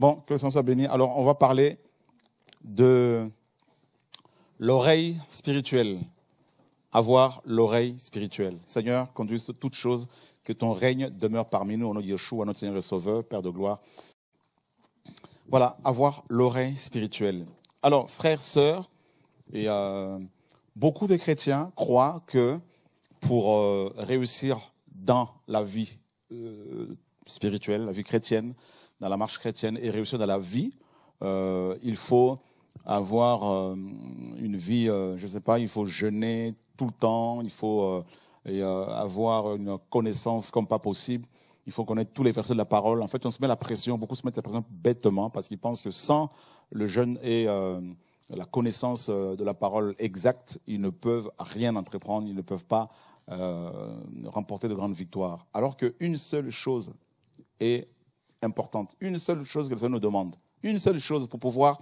Bon, que le Seigneur soit béni. Alors, on va parler de l'oreille spirituelle. Avoir l'oreille spirituelle. Seigneur, conduise toutes choses, que ton règne demeure parmi nous. Au nom de Yeshua, notre Seigneur et Sauveur, Père de gloire. Voilà, avoir l'oreille spirituelle. Alors, frères, sœurs, et beaucoup de chrétiens croient que pour réussir dans la vie spirituelle, la vie chrétienne, dans la marche chrétienne et réussir dans la vie, il faut avoir une vie, je ne sais pas, il faut jeûner tout le temps, il faut avoir une connaissance comme pas possible, il faut connaître tous les versets de la parole. En fait, on se met la pression, beaucoup se mettent la pression bêtement parce qu'ils pensent que sans le jeûne et la connaissance de la parole exacte, ils ne peuvent rien entreprendre, ils ne peuvent pas remporter de grandes victoires. Alors qu'une seule chose est importante, une seule chose que le Seigneur nous demande, une seule chose pour pouvoir,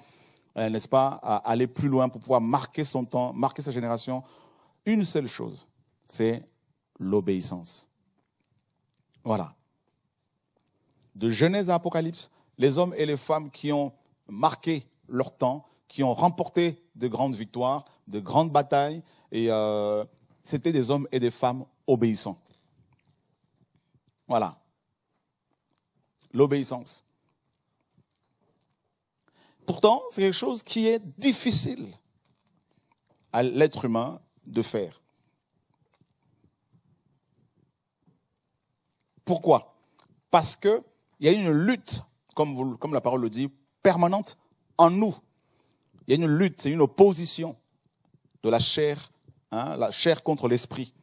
n'est-ce pas, aller plus loin, pour pouvoir marquer son temps, marquer sa génération, une seule chose, c'est l'obéissance. Voilà. De Genèse à Apocalypse, les hommes et les femmes qui ont marqué leur temps, qui ont remporté de grandes victoires, de grandes batailles, et c'était des hommes et des femmes obéissants. Voilà. L'obéissance. Pourtant, c'est quelque chose qui est difficile à l'être humain de faire. Pourquoi? Parce qu'il y a une lutte, comme la parole le dit, permanente en nous. Il y a une lutte, c'est une opposition de la chair, la chair contre l'esprit.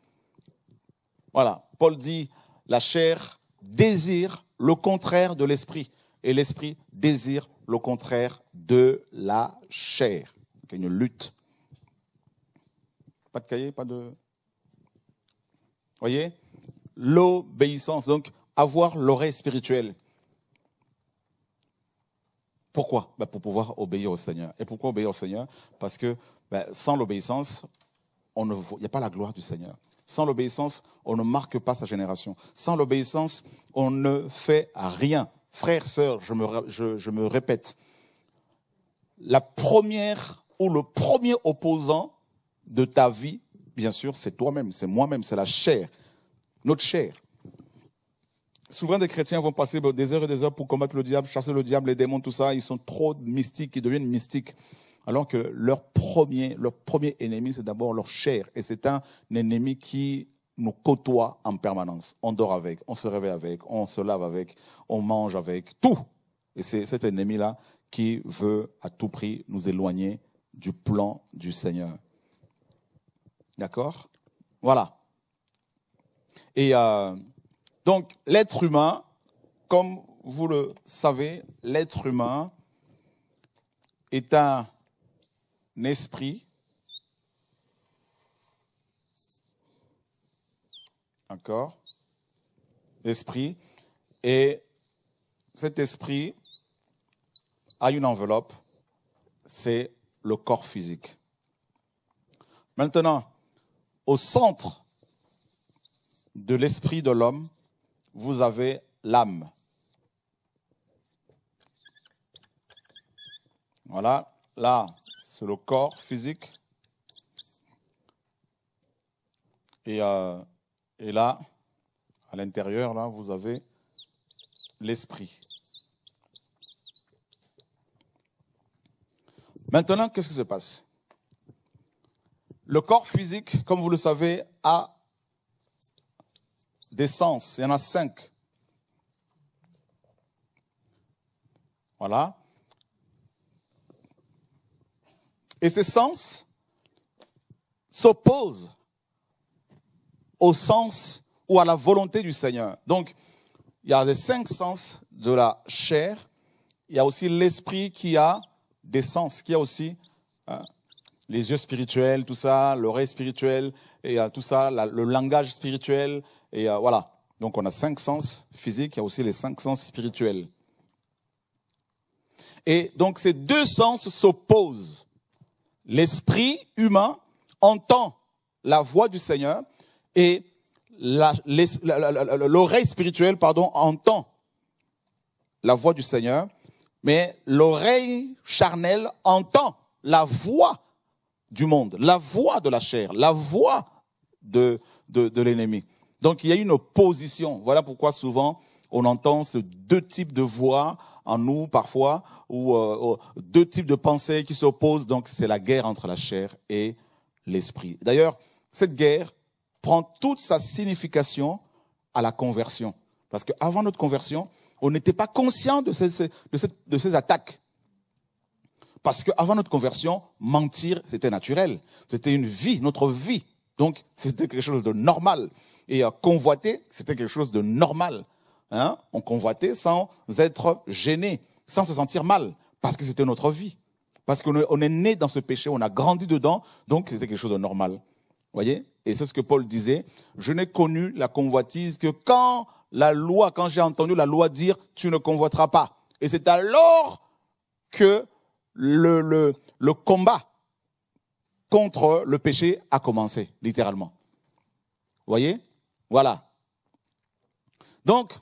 Voilà, Paul dit, la chair désire le contraire de l'esprit, et l'esprit désire le contraire de la chair. Il y a une lutte. Pas de cahier, pas de... Voyez? L'obéissance, donc avoir l'oreille spirituelle. Pourquoi? Pour pouvoir obéir au Seigneur. Et pourquoi obéir au Seigneur? Parce que sans l'obéissance, il n'y a pas la gloire du Seigneur. Sans l'obéissance, on ne marque pas sa génération. Sans l'obéissance, on ne fait rien. Frères, sœurs, je me répète, la première ou le premier opposant de ta vie, bien sûr, c'est toi-même, c'est moi-même, c'est la chair, notre chair. Souvent, des chrétiens vont passer des heures et des heures pour combattre le diable, chasser le diable, les démons, tout ça. Ils sont trop mystiques, ils deviennent mystiques. Alors que leur premier ennemi, c'est d'abord leur chair. Et c'est un ennemi qui nous côtoie en permanence. On dort avec, on se réveille avec, on se lave avec, on mange avec, tout. Et c'est cet ennemi-là qui veut à tout prix nous éloigner du plan du Seigneur. D'accord? Voilà. Et donc, l'être humain, comme vous le savez, l'être humain est un esprit, d'accord, esprit, et cet esprit a une enveloppe, c'est le corps physique. Maintenant, au centre de l'esprit de l'homme, vous avez l'âme. Voilà, là, c'est le corps physique. Et là, à l'intérieur, là, vous avez l'esprit. Maintenant, qu'est-ce qui se passe? Le corps physique, comme vous le savez, a des sens. Il y en a 5. Voilà. Et ces sens s'opposent au sens ou à la volonté du Seigneur. Donc, il y a les 5 sens de la chair. Il y a aussi l'esprit qui a des sens, qui a aussi les yeux spirituels, tout ça, l'oreille spirituelle, et tout ça, le langage spirituel. Et voilà. Donc, on a 5 sens physiques, il y a aussi les 5 sens spirituels. Et donc, ces 2 sens s'opposent. L'esprit humain entend la voix du Seigneur et l'oreille spirituelle, entend la voix du Seigneur. Mais l'oreille charnelle entend la voix du monde, la voix de la chair, la voix de l'ennemi. Donc il y a une opposition. Voilà pourquoi souvent on entend ces deux types de voix en nous parfois, ou deux types de pensées qui s'opposent. Donc c'est la guerre entre la chair et l'esprit. D'ailleurs, cette guerre prend toute sa signification à la conversion. Parce qu'avant notre conversion, on n'était pas conscient de ces attaques. Parce qu'avant notre conversion, mentir, c'était naturel. C'était une vie, notre vie. Donc, c'était quelque chose de normal. Et convoiter, c'était quelque chose de normal. Hein? On convoitait sans être gêné, sans se sentir mal. Parce que c'était notre vie. Parce qu'on est né dans ce péché, on a grandi dedans, donc c'était quelque chose de normal. Vous voyez? Et c'est ce que Paul disait. Je n'ai connu la convoitise que quand j'ai entendu la loi dire « tu ne convoiteras pas ». Et c'est alors que le combat contre le péché a commencé, littéralement. Vous voyez? Voilà. Donc,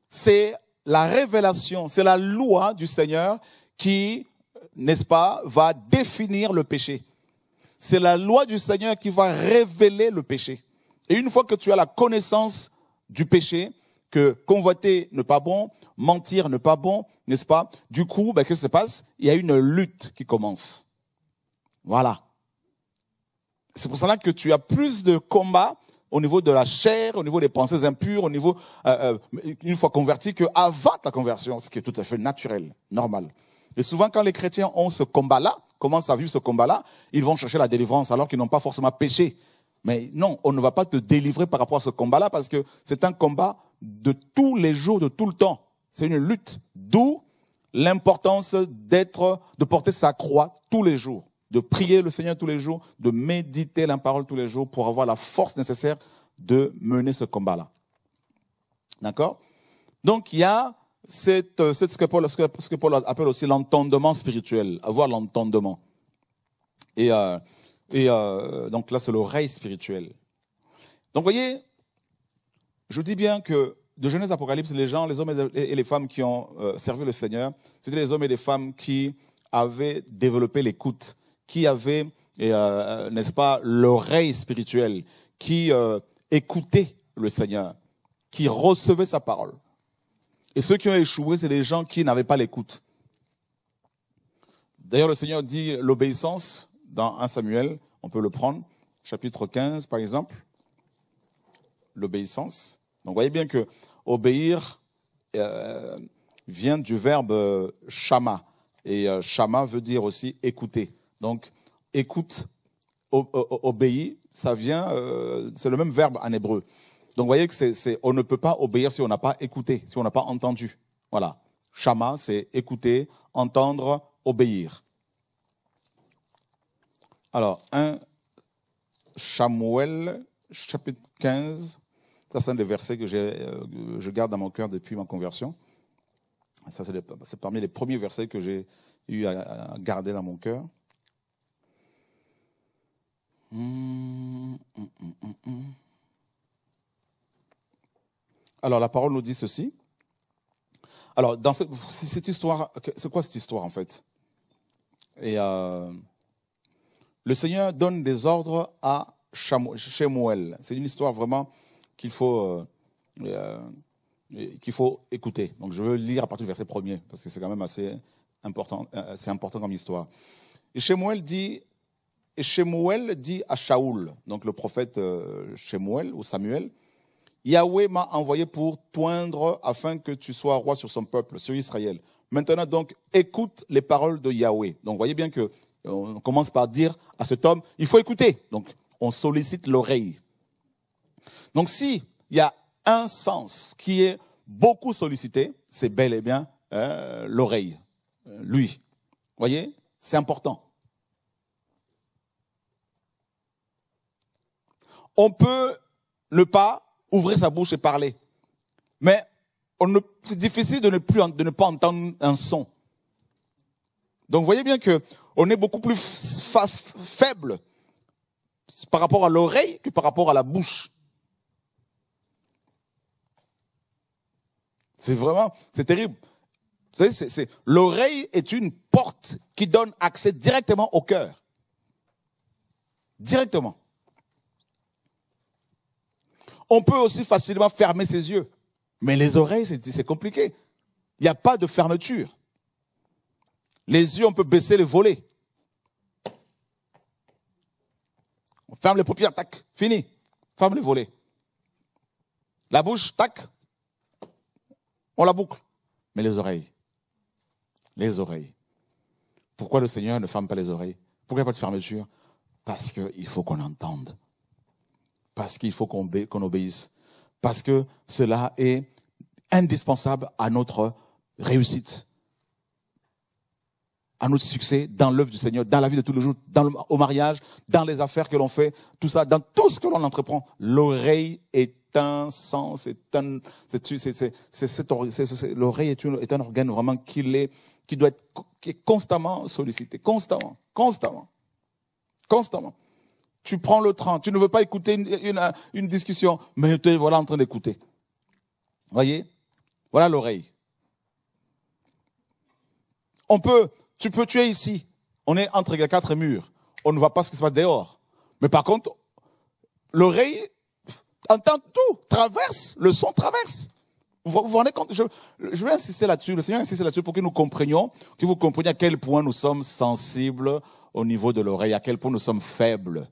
c'est la révélation, c'est la loi du Seigneur qui, n'est-ce pas, va définir le péché. C'est la loi du Seigneur qui va révéler le péché. Et une fois que tu as la connaissance du péché, que convoiter n'est pas bon, mentir n'est pas bon, n'est-ce pas? Du coup, qu'est-ce qui se passe? Il y a une lutte qui commence. Voilà. C'est pour cela que tu as plus de combats au niveau de la chair, au niveau des pensées impures, au niveau, une fois converti, qu'avant ta conversion, ce qui est tout à fait naturel, normal. Et souvent, quand les chrétiens ont ce combat-là, commencent à vivre ce combat-là, ils vont chercher la délivrance alors qu'ils n'ont pas forcément péché. Mais non, on ne va pas te délivrer par rapport à ce combat-là parce que c'est un combat de tous les jours, de tout le temps. C'est une lutte. D'où l'importance de porter sa croix tous les jours, de prier le Seigneur tous les jours, de méditer la parole tous les jours pour avoir la force nécessaire de mener ce combat-là. D'accord? Donc, il y a ce que Paul appelle aussi l'entendement spirituel, avoir l'entendement. Et donc là, c'est l'oreille spirituelle. Donc, vous voyez, je dis bien que de Genèse à Apocalypse, les hommes et les femmes qui ont servi le Seigneur, c'était les hommes et les femmes qui avaient développé l'écoute, qui avaient, n'est-ce pas, l'oreille spirituelle, qui écoutaient le Seigneur, qui recevaient sa parole. Et ceux qui ont échoué, c'est des gens qui n'avaient pas l'écoute. D'ailleurs, le Seigneur dit l'obéissance dans 1 Samuel, on peut le prendre, chapitre 15 par exemple, l'obéissance. Donc, vous voyez bien que obéir vient du verbe shama. Et shama veut dire aussi écouter. Donc, écoute, obéir, ça vient, c'est le même verbe en hébreu. Donc, vous voyez que on ne peut pas obéir si on n'a pas écouté, si on n'a pas entendu. Voilà. Shama, c'est écouter, entendre, obéir. Alors, 1 Samuel, chapitre 15, ça c'est un des versets que je garde dans mon cœur depuis ma conversion. Ça, c'est parmi les premiers versets que j'ai eu à garder dans mon cœur. Alors, la parole nous dit ceci. Alors, dans cette histoire, c'est quoi cette histoire en fait? Et le Seigneur donne des ordres à Shemuel. C'est une histoire vraiment qu'il faut écouter. Donc, je veux lire à partir du verset 1er, parce que c'est quand même assez important, c'est important comme histoire. Et Shemuel dit à Shaoul, donc le prophète Shemuel ou Samuel, Yahweh m'a envoyé pour t'oindre afin que tu sois roi sur son peuple, sur Israël. Maintenant donc, écoute les paroles de Yahweh. Donc, vous voyez bien que on commence par dire à cet homme, il faut écouter. Donc, on sollicite l'oreille. Donc, s'il y a un sens qui est beaucoup sollicité, c'est bel et bien l'oreille. Lui. Vous voyez? C'est important. On peut ne pas ouvrir sa bouche et parler. Mais c'est difficile de ne pas entendre un son. Donc, vous voyez bien qu'on est beaucoup plus faible par rapport à l'oreille que par rapport à la bouche. C'est terrible. Vous savez, l'oreille est une porte qui donne accès directement au cœur. Directement. On peut aussi facilement fermer ses yeux. Mais les oreilles, c'est compliqué. Il n'y a pas de fermeture. Les yeux, on peut baisser les volets. On ferme les paupières, tac, fini. Ferme les volets. La bouche, tac, on la boucle. Mais les oreilles. Les oreilles. Pourquoi le Seigneur ne ferme pas les oreilles? Pourquoi il n'y a pas de fermeture? Parce qu'il faut qu'on entende. Parce qu'il faut qu'on obéisse. Parce que cela est indispensable à notre réussite, à notre succès dans l'œuvre du Seigneur, dans la vie de tous les jours, au mariage, dans les affaires que l'on fait, tout ça, dans tout ce que l'on entreprend. L'oreille est un sens, l'oreille est un organe vraiment qui est constamment sollicité, constamment. Tu prends le train, tu ne veux pas écouter une discussion, mais tu es voilà en train d'écouter. Voyez? Voilà l'oreille. Tu es ici, on est entre les 4 murs, on ne voit pas ce qui se passe dehors. Mais par contre, l'oreille entend tout, le son traverse. Vous vous rendez compte? Je vais insister là-dessus, le Seigneur insiste là-dessus pour que nous comprenions, que vous compreniez à quel point nous sommes sensibles au niveau de l'oreille, à quel point nous sommes faibles.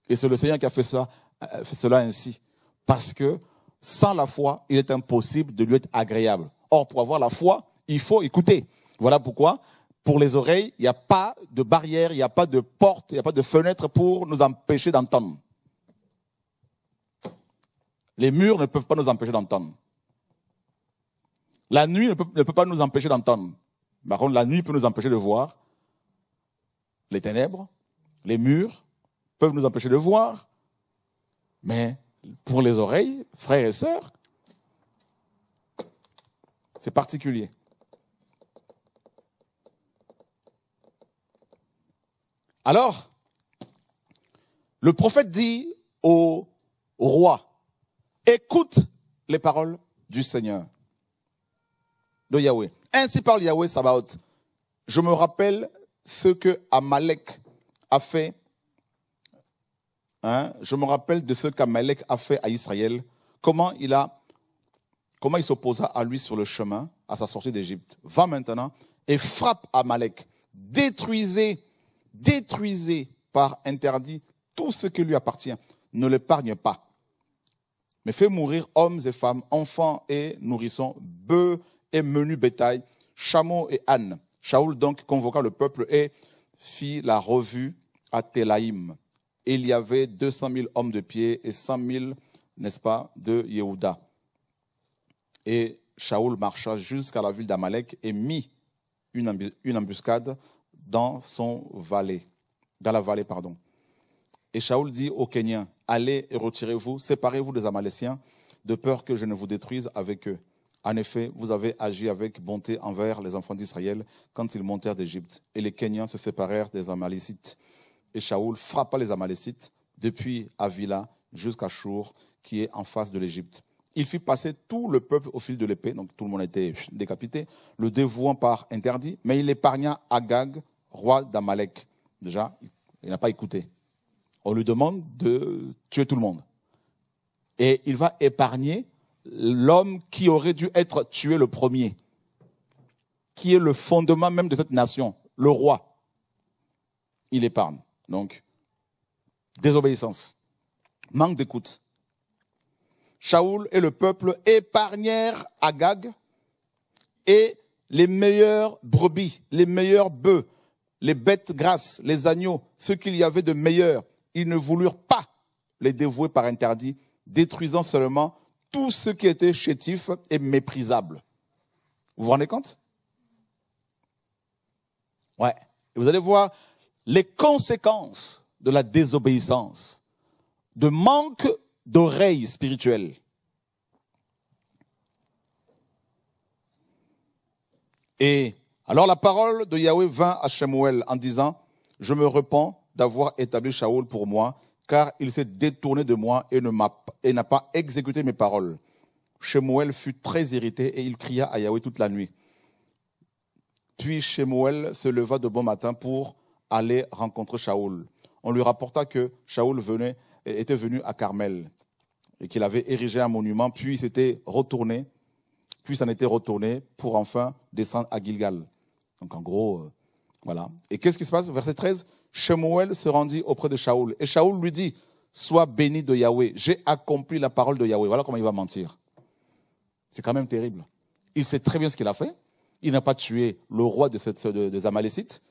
Et c'est le Seigneur qui a fait cela ainsi. Parce que sans la foi, il est impossible de lui être agréable. Or, pour avoir la foi, il faut écouter. Voilà pourquoi, pour les oreilles, il n'y a pas de barrière, il n'y a pas de porte, il n'y a pas de fenêtre pour nous empêcher d'entendre. Les murs ne peuvent pas nous empêcher d'entendre. La nuit ne peut pas nous empêcher d'entendre. Par contre, la nuit peut nous empêcher de voir. Les ténèbres, les murs peuvent nous empêcher de voir. Mais pour les oreilles, frères et sœurs, c'est particulier. Alors, le prophète dit au roi, écoute les paroles du Seigneur, de Yahweh. Ainsi parle Yahweh Sabaoth. Je me rappelle ce que Amalek a fait. Je me rappelle de ce qu'Amalek a fait à Israël. Comment il s'opposa à lui sur le chemin, à sa sortie d'Égypte. Va maintenant et frappe Amalek. Détruisez par interdit tout ce qui lui appartient. Ne l'épargne pas. Mais fais mourir hommes et femmes, enfants et nourrissons, bœufs et menus bétail, chameaux et ânes. Shaoul donc convoqua le peuple et fit la revue à Télaïm. Il y avait 200 000 hommes de pied et 100 000, n'est-ce pas, de Yehuda. Et Shaoul marcha jusqu'à la ville d'Amalek et mit une embuscade dans la vallée. Et Shaoul dit aux Kéniens, allez et retirez-vous, séparez-vous des Amaléciens, de peur que je ne vous détruise avec eux. En effet, vous avez agi avec bonté envers les enfants d'Israël quand ils montèrent d'Égypte. Et les Kéniens se séparèrent des Amalécites. Et Shaoul frappa les Amalécites depuis Avila jusqu'à Shur, qui est en face de l'Égypte. Il fit passer tout le peuple au fil de l'épée, donc tout le monde était décapité, le dévouant par interdit, mais il épargna Agag, roi d'Amalek. Déjà, il n'a pas écouté. On lui demande de tuer tout le monde. Et il va épargner l'homme qui aurait dû être tué le premier, qui est le fondement même de cette nation, le roi. Il épargne. Donc, désobéissance, manque d'écoute. Shaoul et le peuple épargnèrent Agag et les meilleures brebis, les meilleurs bœufs, les bêtes grasses, les agneaux, ce qu'il y avait de meilleur. Ils ne voulurent pas les dévouer par interdit, détruisant seulement tout ce qui était chétif et méprisable. Vous vous rendez compte? Ouais. Et vous allez voir les conséquences de la désobéissance, de manque d'oreilles spirituelles. Et alors la parole de Yahweh vint à Shemuel en disant, je me repens d'avoir établi Shaoul pour moi, car il s'est détourné de moi et n'a pas exécuté mes paroles. Shemuel fut très irrité et il cria à Yahweh toute la nuit. Puis Shemuel se leva de bon matin pour aller rencontrer Shaoul. On lui rapporta que Shaoul était venu à Carmel et qu'il avait érigé un monument, puis il s'était retourné, puis s'en était retourné pour enfin descendre à Gilgal. Donc en gros, voilà. Et qu'est-ce qui se passe? Verset 13, Shemuel se rendit auprès de Shaoul. Et Shaoul lui dit, sois béni de Yahweh, j'ai accompli la parole de Yahweh. Voilà comment il va mentir. C'est quand même terrible. Il sait très bien ce qu'il a fait. Il n'a pas tué le roi des Amalécites.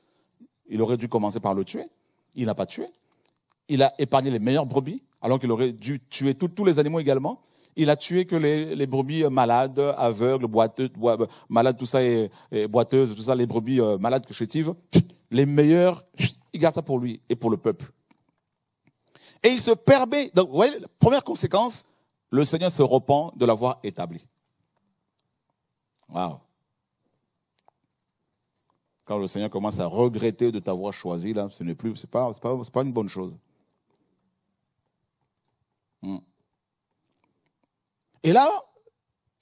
Il aurait dû commencer par le tuer. Il n'a pas tué. Il a épargné les meilleures brebis, alors qu'il aurait dû tuer tous les animaux également. Il a tué que les brebis malades, aveugles, malades, tout ça, et boiteuses, tout ça, les brebis malades, chétives. Les meilleurs, il garde ça pour lui et pour le peuple. Et il se permet. Donc, vous voyez, la première conséquence, le Seigneur se repent de l'avoir établi. Waouh. Quand le Seigneur commence à regretter de t'avoir choisi, là, c'est pas une bonne chose. Et là,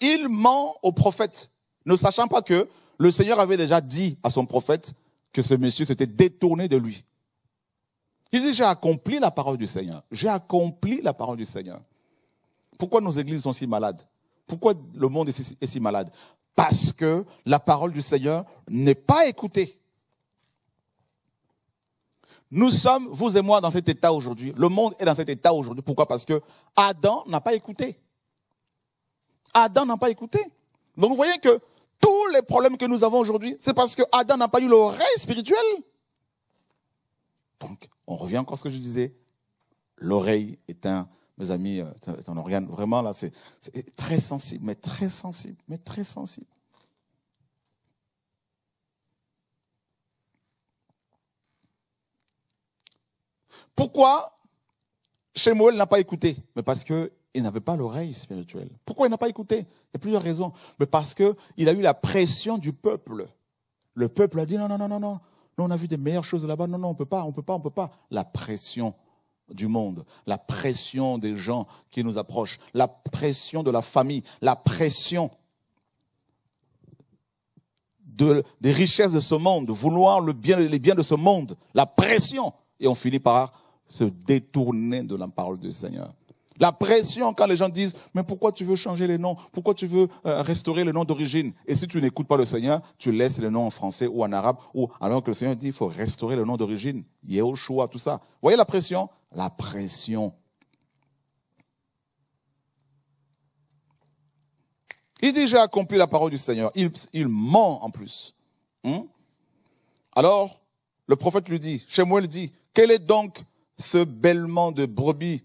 il ment au prophète, ne sachant pas que le Seigneur avait déjà dit à son prophète que ce monsieur s'était détourné de lui. Il dit, j'ai accompli la parole du Seigneur. J'ai accompli la parole du Seigneur. Pourquoi nos églises sont si malades? Pourquoi le monde est si malade? Parce que la parole du Seigneur n'est pas écoutée. Nous sommes, vous et moi, dans cet état aujourd'hui. Le monde est dans cet état aujourd'hui. Pourquoi? Parce que Adam n'a pas écouté. Adam n'a pas écouté. Donc vous voyez que tous les problèmes que nous avons aujourd'hui, c'est parce que Adam n'a pas eu l'oreille spirituelle. Donc, on revient encore à ce que je disais. L'oreille est mes amis, est un organe. Vraiment, là, c'est très sensible, mais très sensible, mais très sensible. Pourquoi Shemuel n'a pas écouté? Mais parce qu'il n'avait pas l'oreille spirituelle. Pourquoi il n'a pas écouté? Il y a plusieurs raisons. Mais parce qu'il a eu la pression du peuple. Le peuple a dit non, non, non, non, non. Nous, on a vu des meilleures choses là-bas. Non, non, on peut pas, on peut pas, on peut pas. La pression du monde, la pression des gens qui nous approchent, la pression de la famille, la pression des richesses de ce monde, vouloir les biens de ce monde, la pression. Et on finit par se détourner de la parole du Seigneur. La pression quand les gens disent, mais pourquoi tu veux changer les noms? Pourquoi tu veux restaurer le nom d'origine? Et si tu n'écoutes pas le Seigneur, tu laisses le nom en français ou en arabe, alors que le Seigneur dit, il faut restaurer le nom d'origine. Yehoshua, tout ça. Vous voyez la pression? La pression. Il dit, j'ai accompli la parole du Seigneur. Il ment en plus. Alors, le prophète lui dit, Shemuel dit, quel est donc ce bêlement de brebis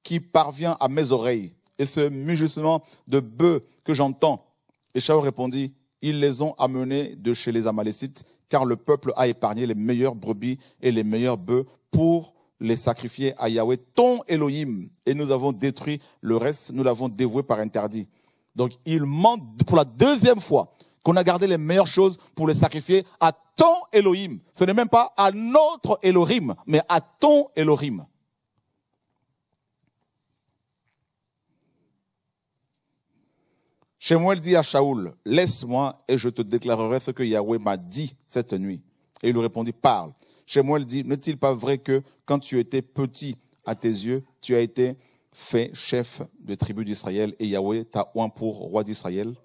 qui parvient à mes oreilles et ce mugissement de bœufs que j'entends? Et Shaoul répondit, ils les ont amenés de chez les Amalécites, car le peuple a épargné les meilleures brebis et les meilleurs bœufs pour les sacrifier à Yahweh, ton Elohim. Et nous avons détruit le reste, nous l'avons dévoué par interdit. Donc il ment pour la deuxième fois qu'on a gardé les meilleures choses pour les sacrifier à ton Elohim. Ce n'est même pas à notre Elohim, mais à ton Elohim. Shemuel dit à Shaoul, laisse-moi et je te déclarerai ce que Yahweh m'a dit cette nuit. Et il lui répondit, parle. Shemuel dit, n'est-il pas vrai que quand tu étais petit à tes yeux, tu as été fait chef de tribu d'Israël et Yahweh t'a oint pour roi d'Israël?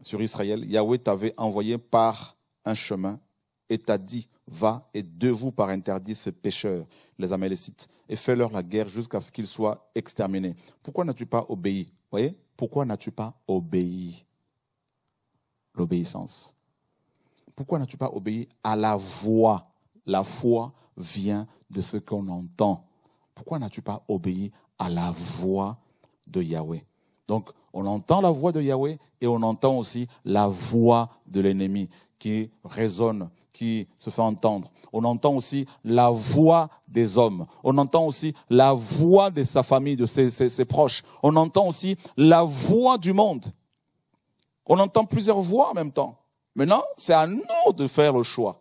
Sur Israël, Yahweh t'avait envoyé par un chemin et t'a dit, va et dévoue par interdit ces pécheurs, les Amalécites, et fais-leur la guerre jusqu'à ce qu'ils soient exterminés. Pourquoi n'as-tu pas obéi? Vous voyez? Pourquoi n'as-tu pas obéi? L'obéissance. Pourquoi n'as-tu pas obéi à la voix? La foi vient de ce qu'on entend. Pourquoi n'as-tu pas obéi à la voix de Yahweh? Donc, on entend la voix de Yahweh et on entend aussi la voix de l'ennemi qui résonne, qui se fait entendre. On entend aussi la voix des hommes. On entend aussi la voix de sa famille, de ses proches. On entend aussi la voix du monde. On entend plusieurs voix en même temps. Maintenant, c'est à nous de faire le choix.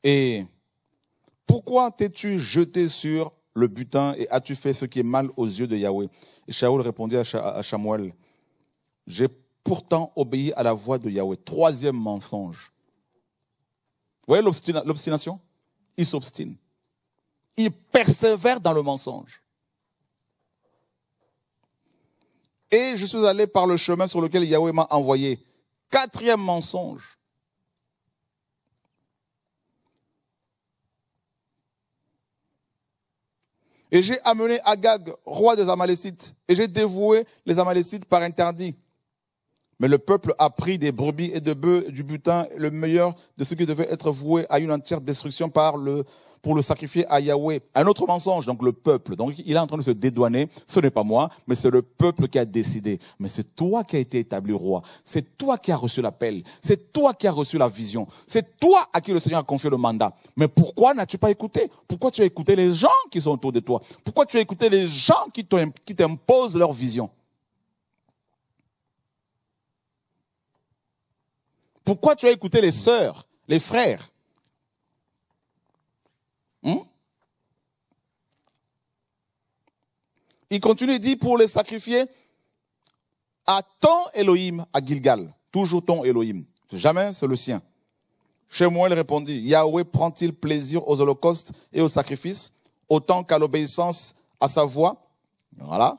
Et pourquoi t'es-tu jeté sur le butin et as-tu fait ce qui est mal aux yeux de Yahweh? Et Shaoul répondit à Shamuel, j'ai pourtant obéi à la voix de Yahweh. Troisième mensonge. Vous voyez l'obstination? Il s'obstine. Il persévère dans le mensonge. Et je suis allé par le chemin sur lequel Yahweh m'a envoyé. Quatrième mensonge. Et j'ai amené Agag, roi des Amalécites, et j'ai dévoué les Amalécites par interdit. Mais le peuple a pris des brebis et de bœufs, du butin, le meilleur de ce qui devait être voué à une entière destruction pour le sacrifier à Yahweh. Un autre mensonge, donc le peuple. Donc il est en train de se dédouaner. Ce n'est pas moi, mais c'est le peuple qui a décidé. Mais c'est toi qui as été établi roi. C'est toi qui as reçu l'appel. C'est toi qui as reçu la vision. C'est toi à qui le Seigneur a confié le mandat. Mais pourquoi n'as-tu pas écouté? Pourquoi tu as écouté les gens qui sont autour de toi? Pourquoi tu as écouté les gens qui t'imposent leur vision? Pourquoi tu as écouté les sœurs, les frères? Il continue, il dit, pour les sacrifier à ton Elohim, à Gilgal. Toujours ton Elohim. Jamais c'est le sien. Shemuel répondit, Yahweh prend-il plaisir aux holocaustes et aux sacrifices, autant qu'à l'obéissance à sa voix? Voilà.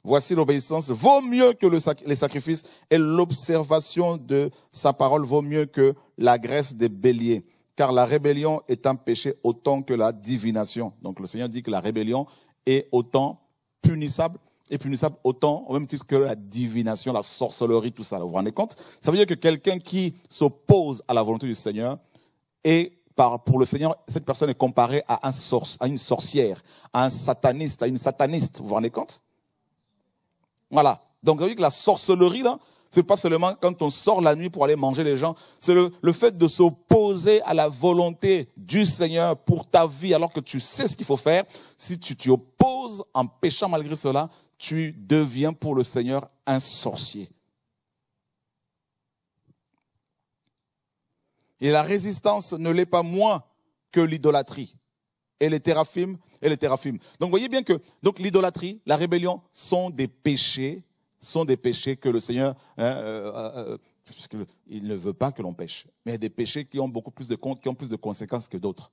Voici l'obéissance vaut mieux que les sacrifices et l'observation de sa parole vaut mieux que la graisse des béliers. Car la rébellion est un péché autant que la divination. Donc le Seigneur dit que la rébellion est autant punissable et punissable autant au même titre que la divination, la sorcellerie, tout ça. Vous vous rendez compte? Ça veut dire que quelqu'un qui s'oppose à la volonté du Seigneur pour le Seigneur, cette personne est comparée à une sorcière, à un sataniste, à une sataniste. Vous vous rendez compte? Voilà. Donc, vous voyez que la sorcellerie, là, c'est pas seulement quand on sort la nuit pour aller manger les gens, c'est le fait de s'opposer à la volonté du Seigneur pour ta vie alors que tu sais ce qu'il faut faire. Si tu t'y opposes en péchant malgré cela, tu deviens pour le Seigneur un sorcier. Et la résistance ne l'est pas moins que l'idolâtrie. Et les téraphim. Donc vous voyez bien que l'idolâtrie, la rébellion sont des péchés que le Seigneur, puisqu'il ne veut pas que l'on pêche, mais des péchés qui ont plus de conséquences que d'autres,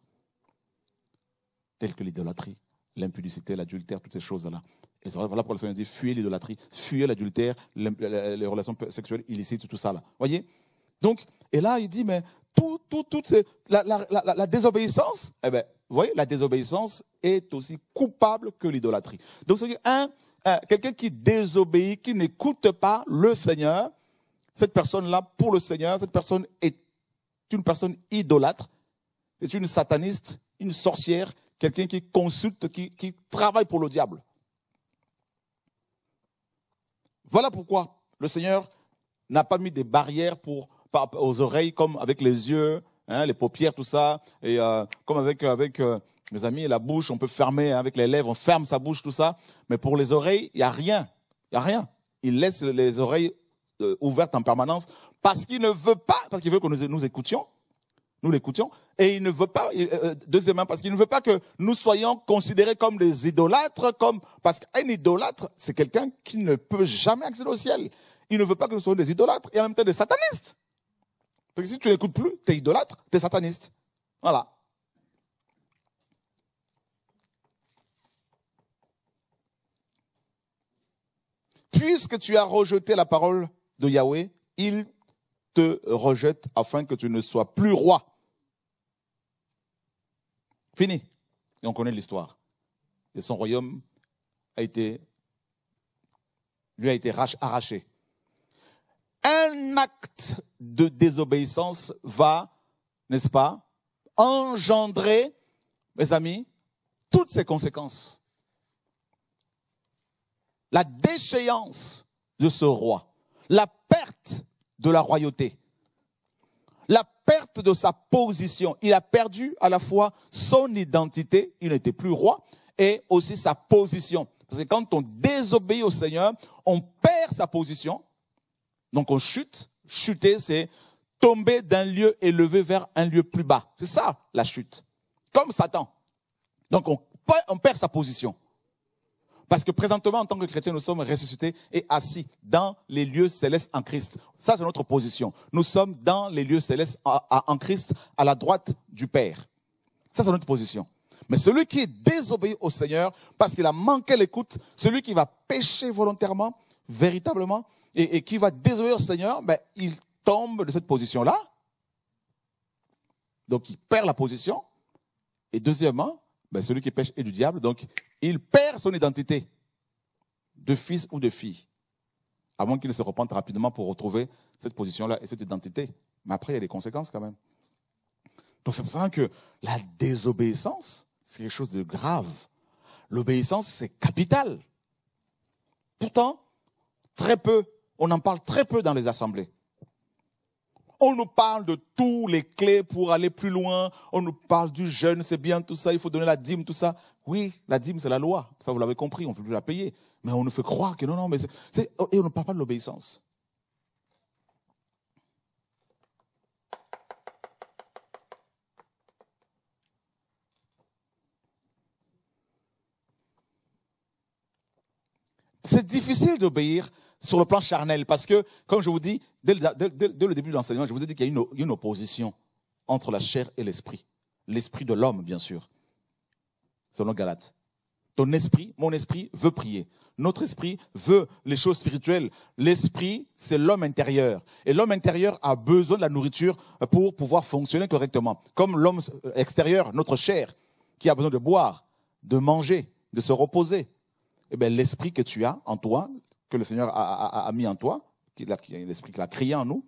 tels que l'idolâtrie, l'impudicité, l'adultère, toutes ces choses-là. Et voilà pourquoi le Seigneur dit fuyez l'idolâtrie, fuyez l'adultère, les relations sexuelles illicites, tout ça là. Voyez? Donc, et là il dit mais la désobéissance, eh ben, vous voyez, la désobéissance est aussi coupable que l'idolâtrie. Donc, c'est quelqu'un qui désobéit, qui n'écoute pas le Seigneur, cette personne-là, pour le Seigneur, cette personne est une personne idolâtre, c'est une sataniste, une sorcière, quelqu'un qui consulte, qui travaille pour le diable. Voilà pourquoi le Seigneur n'a pas mis des barrières aux oreilles comme avec les yeux, les paupières, tout ça, et comme avec mes amis, la bouche, on peut fermer avec les lèvres, on ferme sa bouche, tout ça. Mais pour les oreilles, il n'y a rien. Il n'y a rien. Il laisse les oreilles ouvertes en permanence parce qu'il ne veut pas, parce qu'il veut que nous écoutions. Nous l'écoutions. Et il ne veut pas, deuxièmement, parce qu'il ne veut pas que nous soyons considérés comme des idolâtres, parce qu'un idolâtre, c'est quelqu'un qui ne peut jamais accéder au ciel. Il ne veut pas que nous soyons des idolâtres et en même temps des satanistes. Parce que si tu n'écoutes plus, tu es idolâtre, tu es sataniste. Voilà. Puisque tu as rejeté la parole de Yahweh, il te rejette afin que tu ne sois plus roi. Fini. Et on connaît l'histoire. Et son royaume lui a été arraché. Un acte de désobéissance va, n'est-ce pas, engendrer, mes amis, toutes ces conséquences. La déchéance de ce roi, la perte de la royauté, la perte de sa position. Il a perdu à la fois son identité, il n'était plus roi, et aussi sa position. Parce que quand on désobéit au Seigneur, on perd sa position, donc on chute. Chuter, c'est tomber d'un lieu élevé vers un lieu plus bas. C'est ça, la chute. Comme Satan. Donc, on perd sa position. Parce que présentement, en tant que chrétiens, nous sommes ressuscités et assis dans les lieux célestes en Christ. Ça, c'est notre position. Nous sommes dans les lieux célestes en Christ, à la droite du Père. Ça, c'est notre position. Mais celui qui est désobéi au Seigneur, parce qu'il a manqué l'écoute, celui qui va pécher volontairement, véritablement, et qui va désobéir au Seigneur, ben, il tombe de cette position-là. Donc, il perd la position. Et deuxièmement, ben, celui qui pêche est du diable, donc il perd son identité de fils ou de fille. À moins qu'il ne se repente rapidement pour retrouver cette position-là et cette identité. Mais après, il y a des conséquences quand même. Donc c'est pour ça que la désobéissance, c'est quelque chose de grave. L'obéissance, c'est capital. Pourtant, on en parle très peu dans les assemblées. On nous parle de tous les clés pour aller plus loin. On nous parle du jeûne, c'est bien tout ça, il faut donner la dîme, tout ça. Oui, la dîme, c'est la loi. Ça, vous l'avez compris, on ne peut plus la payer. Mais on nous fait croire que non, mais et on ne parle pas de l'obéissance. C'est difficile d'obéir sur le plan charnel parce que, comme je vous dis, dès le début de l'enseignement, je vous ai dit qu'il y a une opposition entre la chair et l'esprit. L'esprit de l'homme, bien sûr, selon Galates. Ton esprit, mon esprit veut prier. Notre esprit veut les choses spirituelles. L'esprit, c'est l'homme intérieur. Et l'homme intérieur a besoin de la nourriture pour pouvoir fonctionner correctement. Comme l'homme extérieur, notre chair, qui a besoin de boire, de manger, de se reposer. Eh bien, l'esprit que tu as en toi, que le Seigneur a mis en toi, l'esprit qu'il a créé en nous,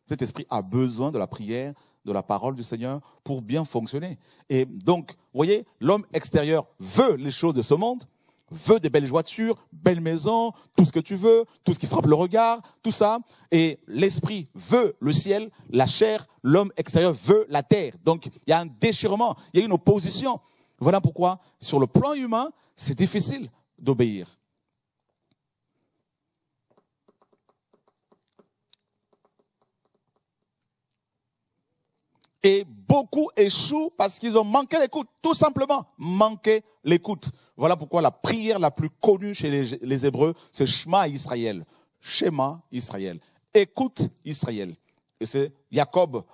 cet esprit a besoin de la prière, de la parole du Seigneur pour bien fonctionner. Et donc, vous voyez, l'homme extérieur veut les choses de ce monde, veut des belles voitures, belles maisons, tout ce que tu veux, tout ce qui frappe le regard, tout ça. Et l'esprit veut le ciel, la chair, l'homme extérieur veut la terre. Donc, il y a un déchirement, il y a une opposition. Voilà pourquoi, sur le plan humain, c'est difficile d'obéir. Et beaucoup échouent parce qu'ils ont manqué l'écoute. Tout simplement, manqué l'écoute. Voilà pourquoi la prière la plus connue chez les Hébreux, c'est Shema Israël. Shema Israël. Écoute Israël. Et c'est Jacob,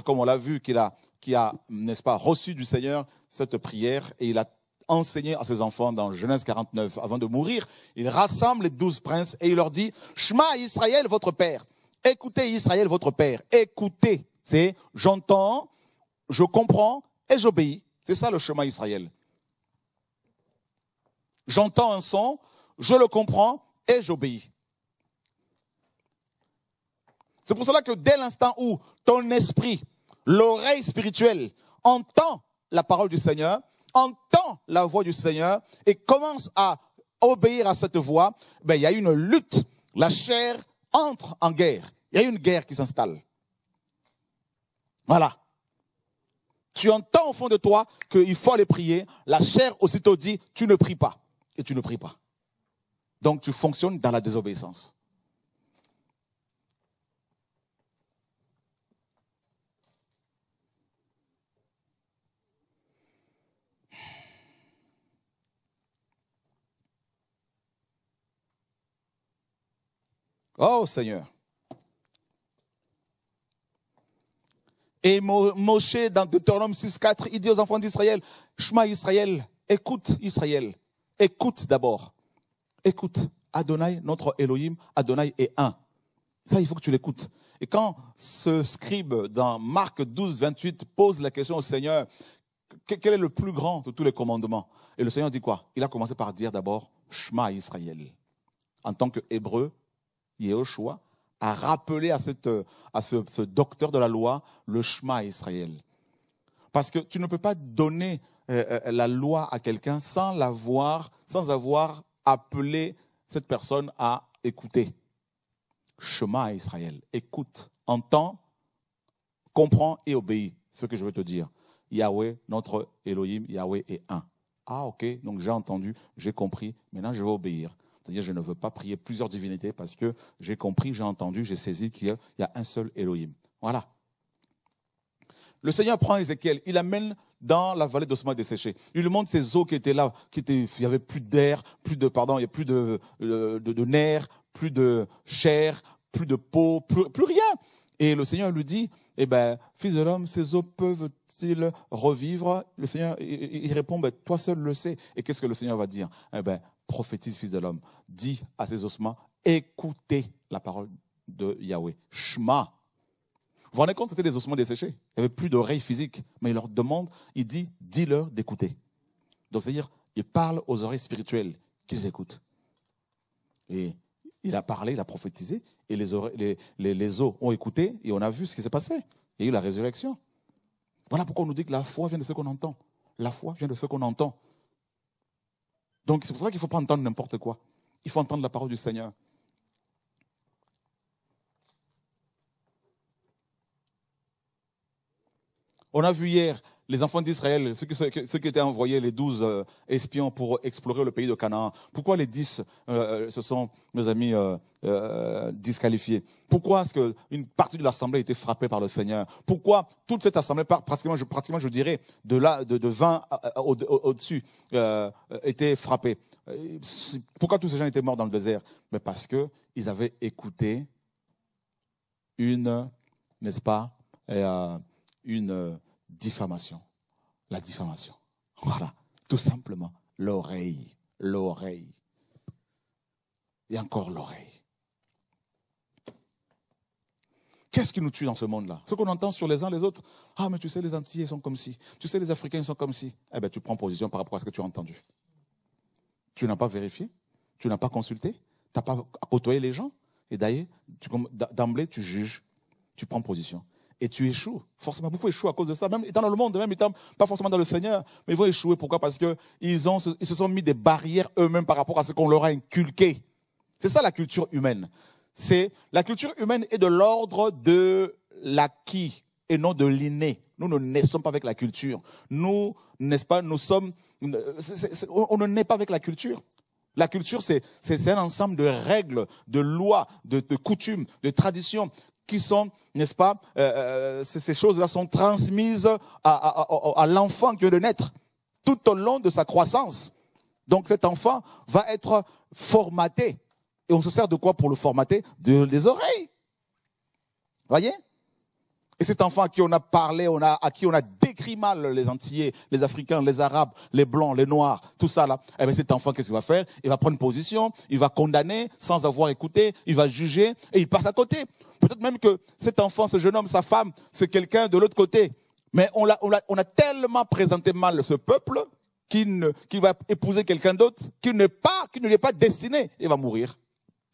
comme on l'a vu, qui a, n'est-ce pas, reçu du Seigneur cette prière et il a enseigné à ses enfants dans Genèse 49. Avant de mourir, il rassemble les 12 princes et il leur dit, Shema Israël, votre père. Écoutez Israël, votre père. Écoutez. C'est j'entends, je comprends et j'obéis. C'est ça le chemin Israël. J'entends un son, je le comprends et j'obéis. C'est pour cela que dès l'instant où ton esprit, l'oreille spirituelle, entend la parole du Seigneur, entend la voix du Seigneur et commence à obéir à cette voix, ben, il y a une lutte. La chair entre en guerre. Il y a une guerre qui s'installe. Voilà. Tu entends au fond de toi qu'il faut aller prier. La chair aussitôt dit, tu ne pries pas. Et tu ne pries pas. Donc tu fonctionnes dans la désobéissance. Oh Seigneur. Et Moshe, dans Deutéronome 6,4, il dit aux enfants d'Israël, Shema Israël, écoute Israël, écoute d'abord. Écoute, Adonai, notre Elohim, Adonai est un. Ça, il faut que tu l'écoutes. Et quand ce scribe, dans Marc 12, 28, pose la question au Seigneur, quel est le plus grand de tous les commandements? Et le Seigneur dit quoi? Il a commencé par dire d'abord, Shema Israël. En tant qu'Hébreu, Yehoshua a rappelé à ce docteur de la loi le Shema Israël. Parce que tu ne peux pas donner la loi à quelqu'un sans avoir appelé cette personne à écouter. Shema Israël, écoute, entends, comprends et obéis. Ce que je veux te dire. Yahweh, notre Elohim, Yahweh est un. Ah ok, donc j'ai entendu, j'ai compris, maintenant je vais obéir. C'est-à-dire, je ne veux pas prier plusieurs divinités parce que j'ai compris, j'ai entendu, j'ai saisi qu'il y a un seul Elohim. Voilà. Le Seigneur prend Ézéchiel, il l'amène dans la vallée d'ossements desséchés. Il lui montre ces eaux qui étaient là, il n'y avait plus d'air, il n'y a plus de nerfs, plus de chair, plus de peau, plus rien. Et le Seigneur lui dit, eh ben, fils de l'homme, ces eaux peuvent-ils revivre? Le Seigneur, il répond, ben, toi seul le sais. Et qu'est-ce que le Seigneur va dire? Eh ben, prophétise, fils de l'homme. Dis à ces ossements, écoutez la parole de Yahweh. Shema. Vous vous rendez compte, c'était des ossements desséchés. Il n'y avait plus d'oreilles physiques. Mais il leur demande, il dit, dis-leur d'écouter. Donc, c'est-à-dire, il parle aux oreilles spirituelles qu'ils écoutent. Et il a parlé, il a prophétisé, et les os ont écouté, et on a vu ce qui s'est passé. Il y a eu la résurrection. Voilà pourquoi on nous dit que la foi vient de ce qu'on entend. La foi vient de ce qu'on entend. Donc, c'est pour ça qu'il ne faut pas entendre n'importe quoi. Il faut entendre la parole du Seigneur. On a vu hier les enfants d'Israël, ceux qui étaient envoyés, les 12 espions pour explorer le pays de Canaan. Pourquoi les 10 se sont, mes amis, disqualifiés? Pourquoi est-ce qu'une partie de l'assemblée a été frappée par le Seigneur? Pourquoi toute cette assemblée, pratiquement je dirais, de 20 au-dessus, était frappée? Pourquoi tous ces gens étaient morts dans le désert? Mais parce qu'ils avaient écouté n'est-ce pas, une diffamation. La diffamation. Voilà, tout simplement. L'oreille. Et encore l'oreille. Qu'est-ce qui nous tue dans ce monde-là? Ce qu'on entend sur les uns les autres. Ah, mais tu sais, les Antillais sont comme ci. Tu sais, les Africains sont comme ci. Eh bien, tu prends position par rapport à ce que tu as entendu. Tu n'as pas vérifié. Tu n'as pas consulté. Tu n'as pas côtoyé les gens. Et d'ailleurs, d'emblée, tu juges. Tu prends position. Et tu échoues. Forcément, beaucoup échouent à cause de ça. Même étant dans le monde, même étant pas forcément dans le Seigneur, mais ils vont échouer. Pourquoi? Parce qu'ils se sont mis des barrières eux-mêmes par rapport à ce qu'on leur a inculqué. C'est ça la culture humaine. La culture humaine est de l'ordre de l'acquis et non de l'inné. Nous ne naissons pas avec la culture. Nous, n'est-ce pas, on ne naît pas avec la culture. La culture, c'est un ensemble de règles, de lois, de coutumes, de traditions qui sont, n'est-ce pas, ces choses-là sont transmises à l'enfant qui vient de naître tout au long de sa croissance. Donc cet enfant va être formaté. Et on se sert de quoi pour le formater? Des oreilles. Voyez? Et cet enfant à qui on a parlé, à qui on a décrit mal les Antillais, les Africains, les Arabes, les Blancs, les Noirs, tout ça là, eh bien cet enfant, qu'est-ce qu'il va faire? Il va prendre position, il va condamner sans avoir écouté, il va juger et il passe à côté. Peut-être même que cet enfant, ce jeune homme, sa femme, c'est quelqu'un de l'autre côté. Mais on a tellement présenté mal ce peuple qu'il va épouser quelqu'un d'autre qui ne lui est pas destiné. Il va mourir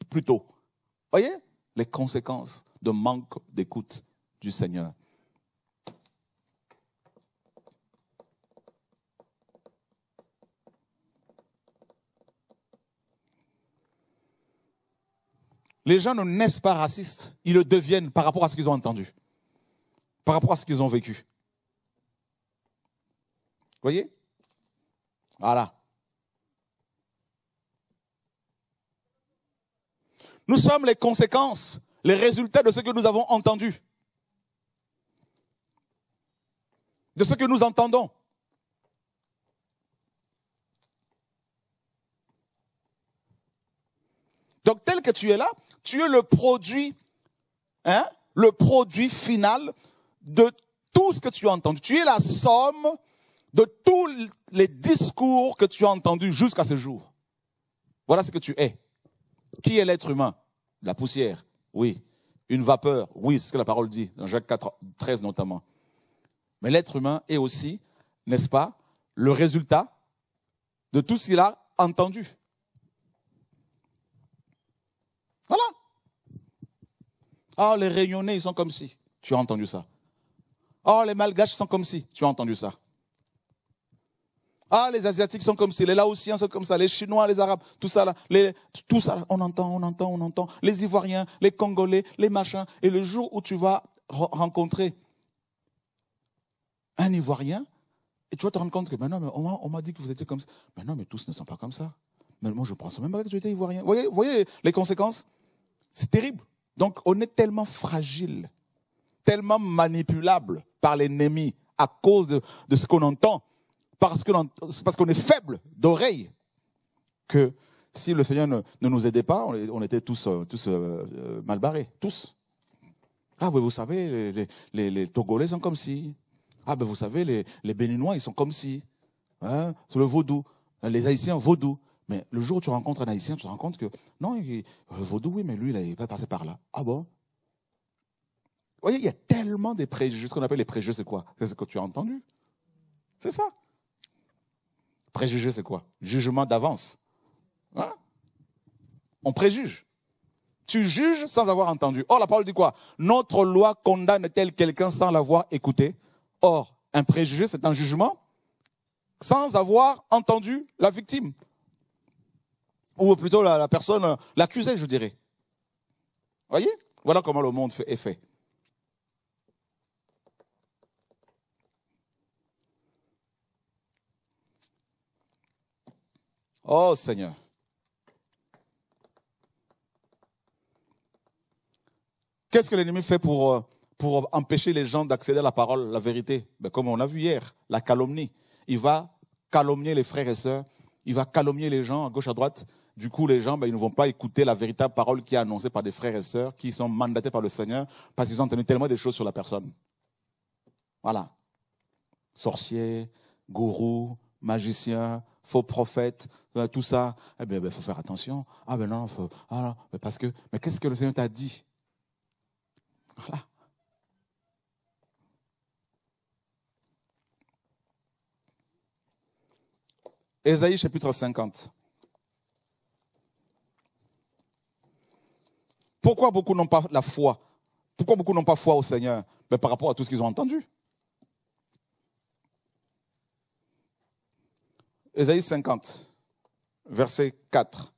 plus tôt. Voyez les conséquences de manque d'écoute du Seigneur. Les gens ne naissent pas racistes, ils le deviennent par rapport à ce qu'ils ont entendu, par rapport à ce qu'ils ont vécu. Vous voyez? Voilà. Nous sommes les conséquences, les résultats de ce que nous avons entendu, de ce que nous entendons. Donc tel que tu es là, tu es le produit final de tout ce que tu as entendu. Tu es la somme de tous les discours que tu as entendus jusqu'à ce jour. Voilà ce que tu es. Qui est l'être humain? La poussière, oui. Une vapeur, oui, c'est ce que la parole dit, dans Jacques 4, 13 notamment. Mais l'être humain est aussi, n'est-ce pas, le résultat de tout ce qu'il a entendu. Voilà. Ah, les Réunionnais, ils sont comme ci. Tu as entendu ça. Ah, les Malgaches sont comme ci. Tu as entendu ça. Ah, les Asiatiques sont comme ci. Les Laotiens sont comme ça. Les Chinois, les Arabes, tout ça là. Tout ça là. On entend. Les Ivoiriens, les Congolais, les machins. Et le jour où tu vas rencontrer un Ivoirien, et tu vas te rendre compte que, mais non, mais on m'a dit que vous étiez comme ça. Mais non, mais tous ne sont pas comme ça. Mais moi, je pense même pas que tu étais Ivoirien. Vous voyez les conséquences? C'est terrible. Donc, on est tellement fragile. tellement manipulable par l'ennemi à cause de ce qu'on entend, parce qu'on est faible d'oreille, que si le Seigneur ne nous aidait pas, on était tous mal barrés, tous. Ah, ben vous savez, les Togolais sont comme ci. Ah, ben vous savez, les Béninois, ils sont comme ci. Hein, c'est le vaudou. Les Haïtiens, vaudou. Mais le jour où tu rencontres un Haïtien, tu te rends compte que, non, le vaudou, oui, mais lui, il n'est pas passé par là. Ah bon? Vous voyez, il y a tellement de préjugés. Ce qu'on appelle les préjugés, c'est quoi? C'est ce que tu as entendu. C'est ça. Préjugés, c'est quoi? Jugement d'avance. Hein? On préjuge. Tu juges sans avoir entendu. Or, la parole dit quoi? Notre loi condamne-t-elle quelqu'un sans l'avoir écouté? Or, un préjugé, c'est un jugement sans avoir entendu la victime. Ou plutôt la personne, l'accusé, je dirais. Voyez? Voilà comment le monde est fait. Oh Seigneur. Qu'est-ce que l'ennemi fait pour empêcher les gens d'accéder à la parole, la vérité? Ben, comme on a vu hier, la calomnie. Il va calomnier les frères et sœurs, il va calomnier les gens à gauche, à droite. Du coup, les gens, ils ne vont pas écouter la véritable parole qui est annoncée par des frères et sœurs qui sont mandatés par le Seigneur parce qu'ils ont entendu tellement de choses sur la personne. Voilà. Sorciers, gourous, magiciens, faux prophètes, tout ça. Eh bien, il faut faire attention. Ah ben non, mais qu'est-ce que le Seigneur t'a dit? Voilà. Ésaïe chapitre 50. Pourquoi beaucoup n'ont pas la foi? Pourquoi beaucoup n'ont pas foi au Seigneur? Mais par rapport à tout ce qu'ils ont entendu. Ésaïe 50, verset 4.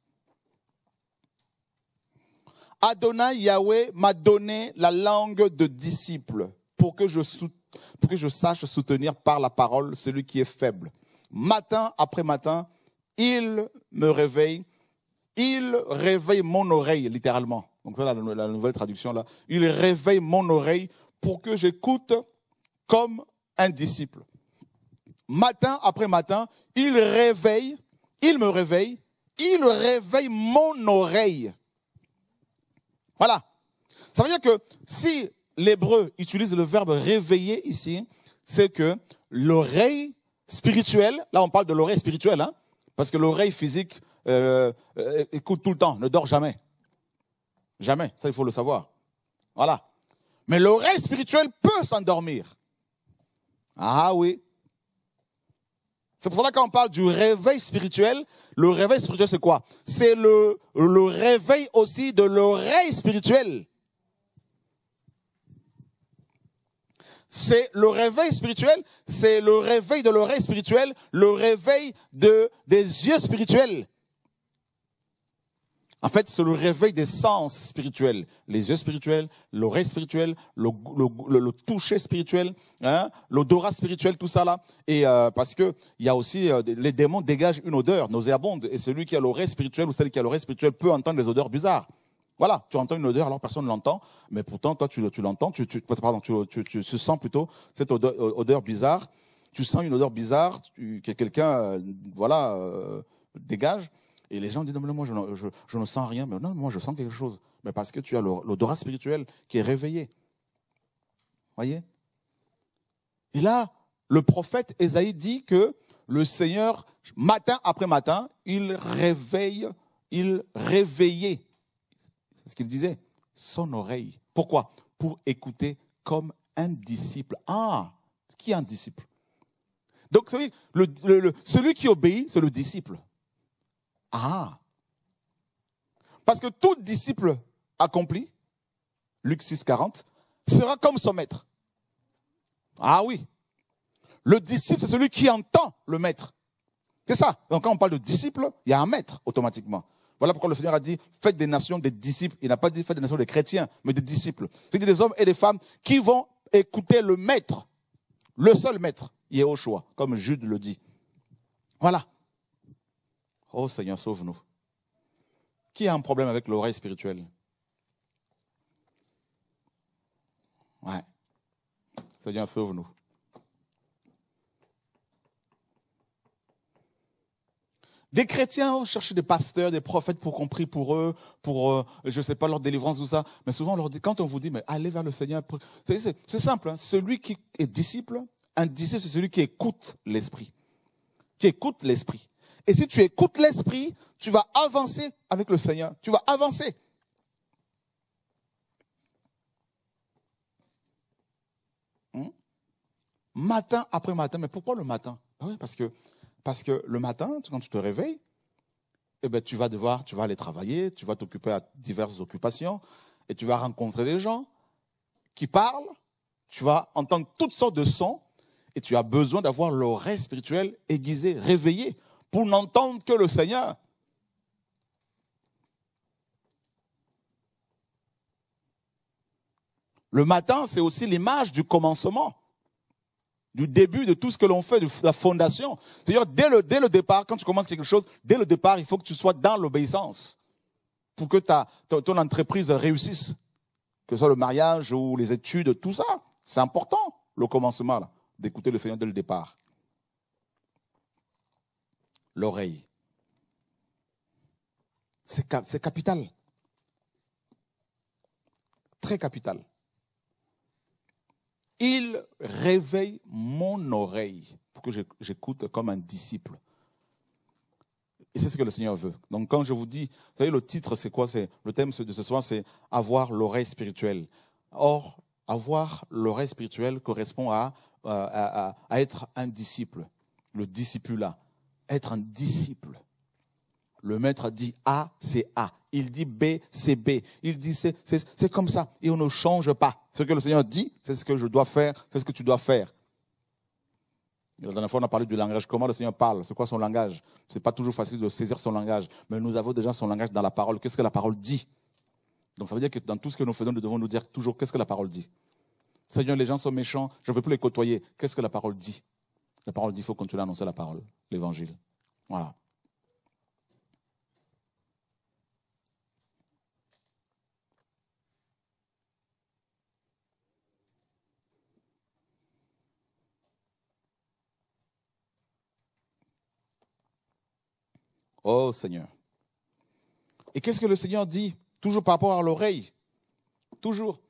Adonai Yahweh m'a donné la langue de disciple pour que je sache soutenir par la parole celui qui est faible. Matin après matin, il me réveille, il réveille mon oreille, littéralement. Donc ça, la nouvelle traduction là. Il réveille mon oreille pour que j'écoute comme un disciple. Matin après matin, il me réveille, il réveille mon oreille. Voilà. Ça veut dire que si l'hébreu utilise le verbe réveiller ici, c'est que l'oreille spirituelle, là on parle de l'oreille spirituelle, hein, parce que l'oreille physique écoute tout le temps, ne dort jamais. Jamais, ça il faut le savoir. Voilà. Mais l'oreille spirituelle peut s'endormir. Ah oui. C'est pour ça que quand on parle du réveil spirituel, le réveil spirituel c'est quoi? C'est le réveil aussi de l'oreille spirituelle. C'est le réveil spirituel, c'est le réveil de l'oreille spirituelle, le réveil des yeux spirituels. En fait, c'est le réveil des sens spirituels. Les yeux spirituels, l'oreille spirituelle, le toucher spirituel, hein, l'odorat spirituel, tout ça là. Et parce que il y a aussi, les démons dégagent une odeur nauséabonde. Et celui qui a l'oreille spirituelle ou celle qui a l'oreille spirituelle peut entendre des odeurs bizarres. Voilà, tu entends une odeur alors personne ne l'entend, mais pourtant toi tu l'entends, tu sens plutôt cette odeur bizarre. Tu sens une odeur bizarre que quelqu'un, dégage. Et les gens disent, non, mais moi, je ne sens rien. Mais non, moi, je sens quelque chose. Mais parce que tu as l'odorat spirituel qui est réveillé. Voyez? Et là, le prophète Ésaïe dit que le Seigneur, matin après matin, il réveillait, c'est ce qu'il disait, son oreille. Pourquoi? Pour écouter comme un disciple. Ah, qui est un disciple? Donc, celui qui obéit, c'est le disciple. Ah, parce que tout disciple accompli, Luc 6, 40, sera comme son maître. Ah oui, le disciple, c'est celui qui entend le maître. C'est ça. Donc quand on parle de disciple, il y a un maître automatiquement. Voilà pourquoi le Seigneur a dit, faites des nations des disciples. Il n'a pas dit faites des nations des chrétiens, mais des disciples. C'est-à-dire des hommes et des femmes qui vont écouter le maître, le seul maître, Yehoshua, comme Jude le dit. Voilà. Oh Seigneur, sauve-nous. Qui a un problème avec l'oreille spirituelle? Ouais. Seigneur, sauve-nous. Des chrétiens ont cherché des pasteurs, des prophètes pour qu'on prie pour eux, pour, je ne sais pas, leur délivrance, tout ça. Mais souvent, on leur dit, quand on vous dit, mais allez vers le Seigneur, c'est simple. Hein, celui qui est disciple, un disciple, c'est celui qui écoute l'Esprit. Qui écoute l'Esprit. Et si tu écoutes l'Esprit, tu vas avancer avec le Seigneur. Tu vas avancer. Matin après matin. Mais pourquoi le matin? Ah oui, parce que le matin, quand tu te réveilles, eh ben, tu vas aller travailler, tu vas t'occuper à diverses occupations, et tu vas rencontrer des gens qui parlent, tu vas entendre toutes sortes de sons, et tu as besoin d'avoir l'oreille spirituelle aiguisée, réveillée, pour n'entendre que le Seigneur. Le matin, c'est aussi l'image du commencement, du début de tout ce que l'on fait, de la fondation. C'est-à-dire, dès le départ, quand tu commences quelque chose, dès le départ, il faut que tu sois dans l'obéissance pour que ton entreprise réussisse. Que ce soit le mariage ou les études, tout ça. C'est important, le commencement, là, d'écouter le Seigneur dès le départ. L'oreille. C'est capital. Très capital. Il réveille mon oreille pour que j'écoute comme un disciple. Et c'est ce que le Seigneur veut. Donc quand je vous dis, vous savez, le titre c'est quoi? Le thème de ce soir, c'est avoir l'oreille spirituelle. Or, avoir l'oreille spirituelle correspond à être un disciple. Le discipulat. Être un disciple. Le maître dit A, c'est A. Il dit B, c'est B. Il dit c'est comme ça. Et on ne change pas. Ce que le Seigneur dit, c'est ce que je dois faire, c'est ce que tu dois faire. La dernière fois, on a parlé du langage. Comment le Seigneur parle? C'est quoi son langage? Ce n'est pas toujours facile de saisir son langage. Mais nous avons déjà son langage dans la parole. Qu'est-ce que la parole dit? Donc ça veut dire que dans tout ce que nous faisons, nous devons nous dire toujours qu'est-ce que la parole dit. Seigneur, les gens sont méchants, je ne veux plus les côtoyer. Qu'est-ce que la parole dit? La parole dit qu'il faut continuer à annoncer la parole, l'évangile. Voilà. Oh Seigneur. Et qu'est-ce que le Seigneur dit? Toujours par rapport à l'oreille. Toujours.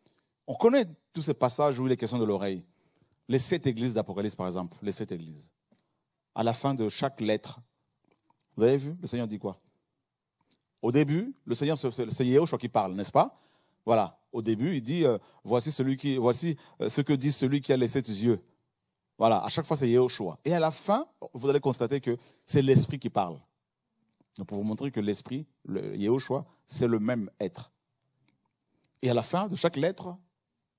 On connaît tous ces passages où il est question de l'oreille. Les 7 églises d'Apocalypse, par exemple. Les 7 églises. À la fin de chaque lettre, vous avez vu, le Seigneur dit quoi? Au début, le Seigneur, c'est Yéhoshua qui parle, n'est-ce pas? Voilà. Au début, il dit, voici ce que dit celui qui a les 7 yeux. Voilà. À chaque fois, c'est Yéhoshua. Et à la fin, vous allez constater que c'est l'Esprit qui parle. Donc, pour vous montrer que l'Esprit, le Yéhoshua, c'est le même être. Et à la fin de chaque lettre,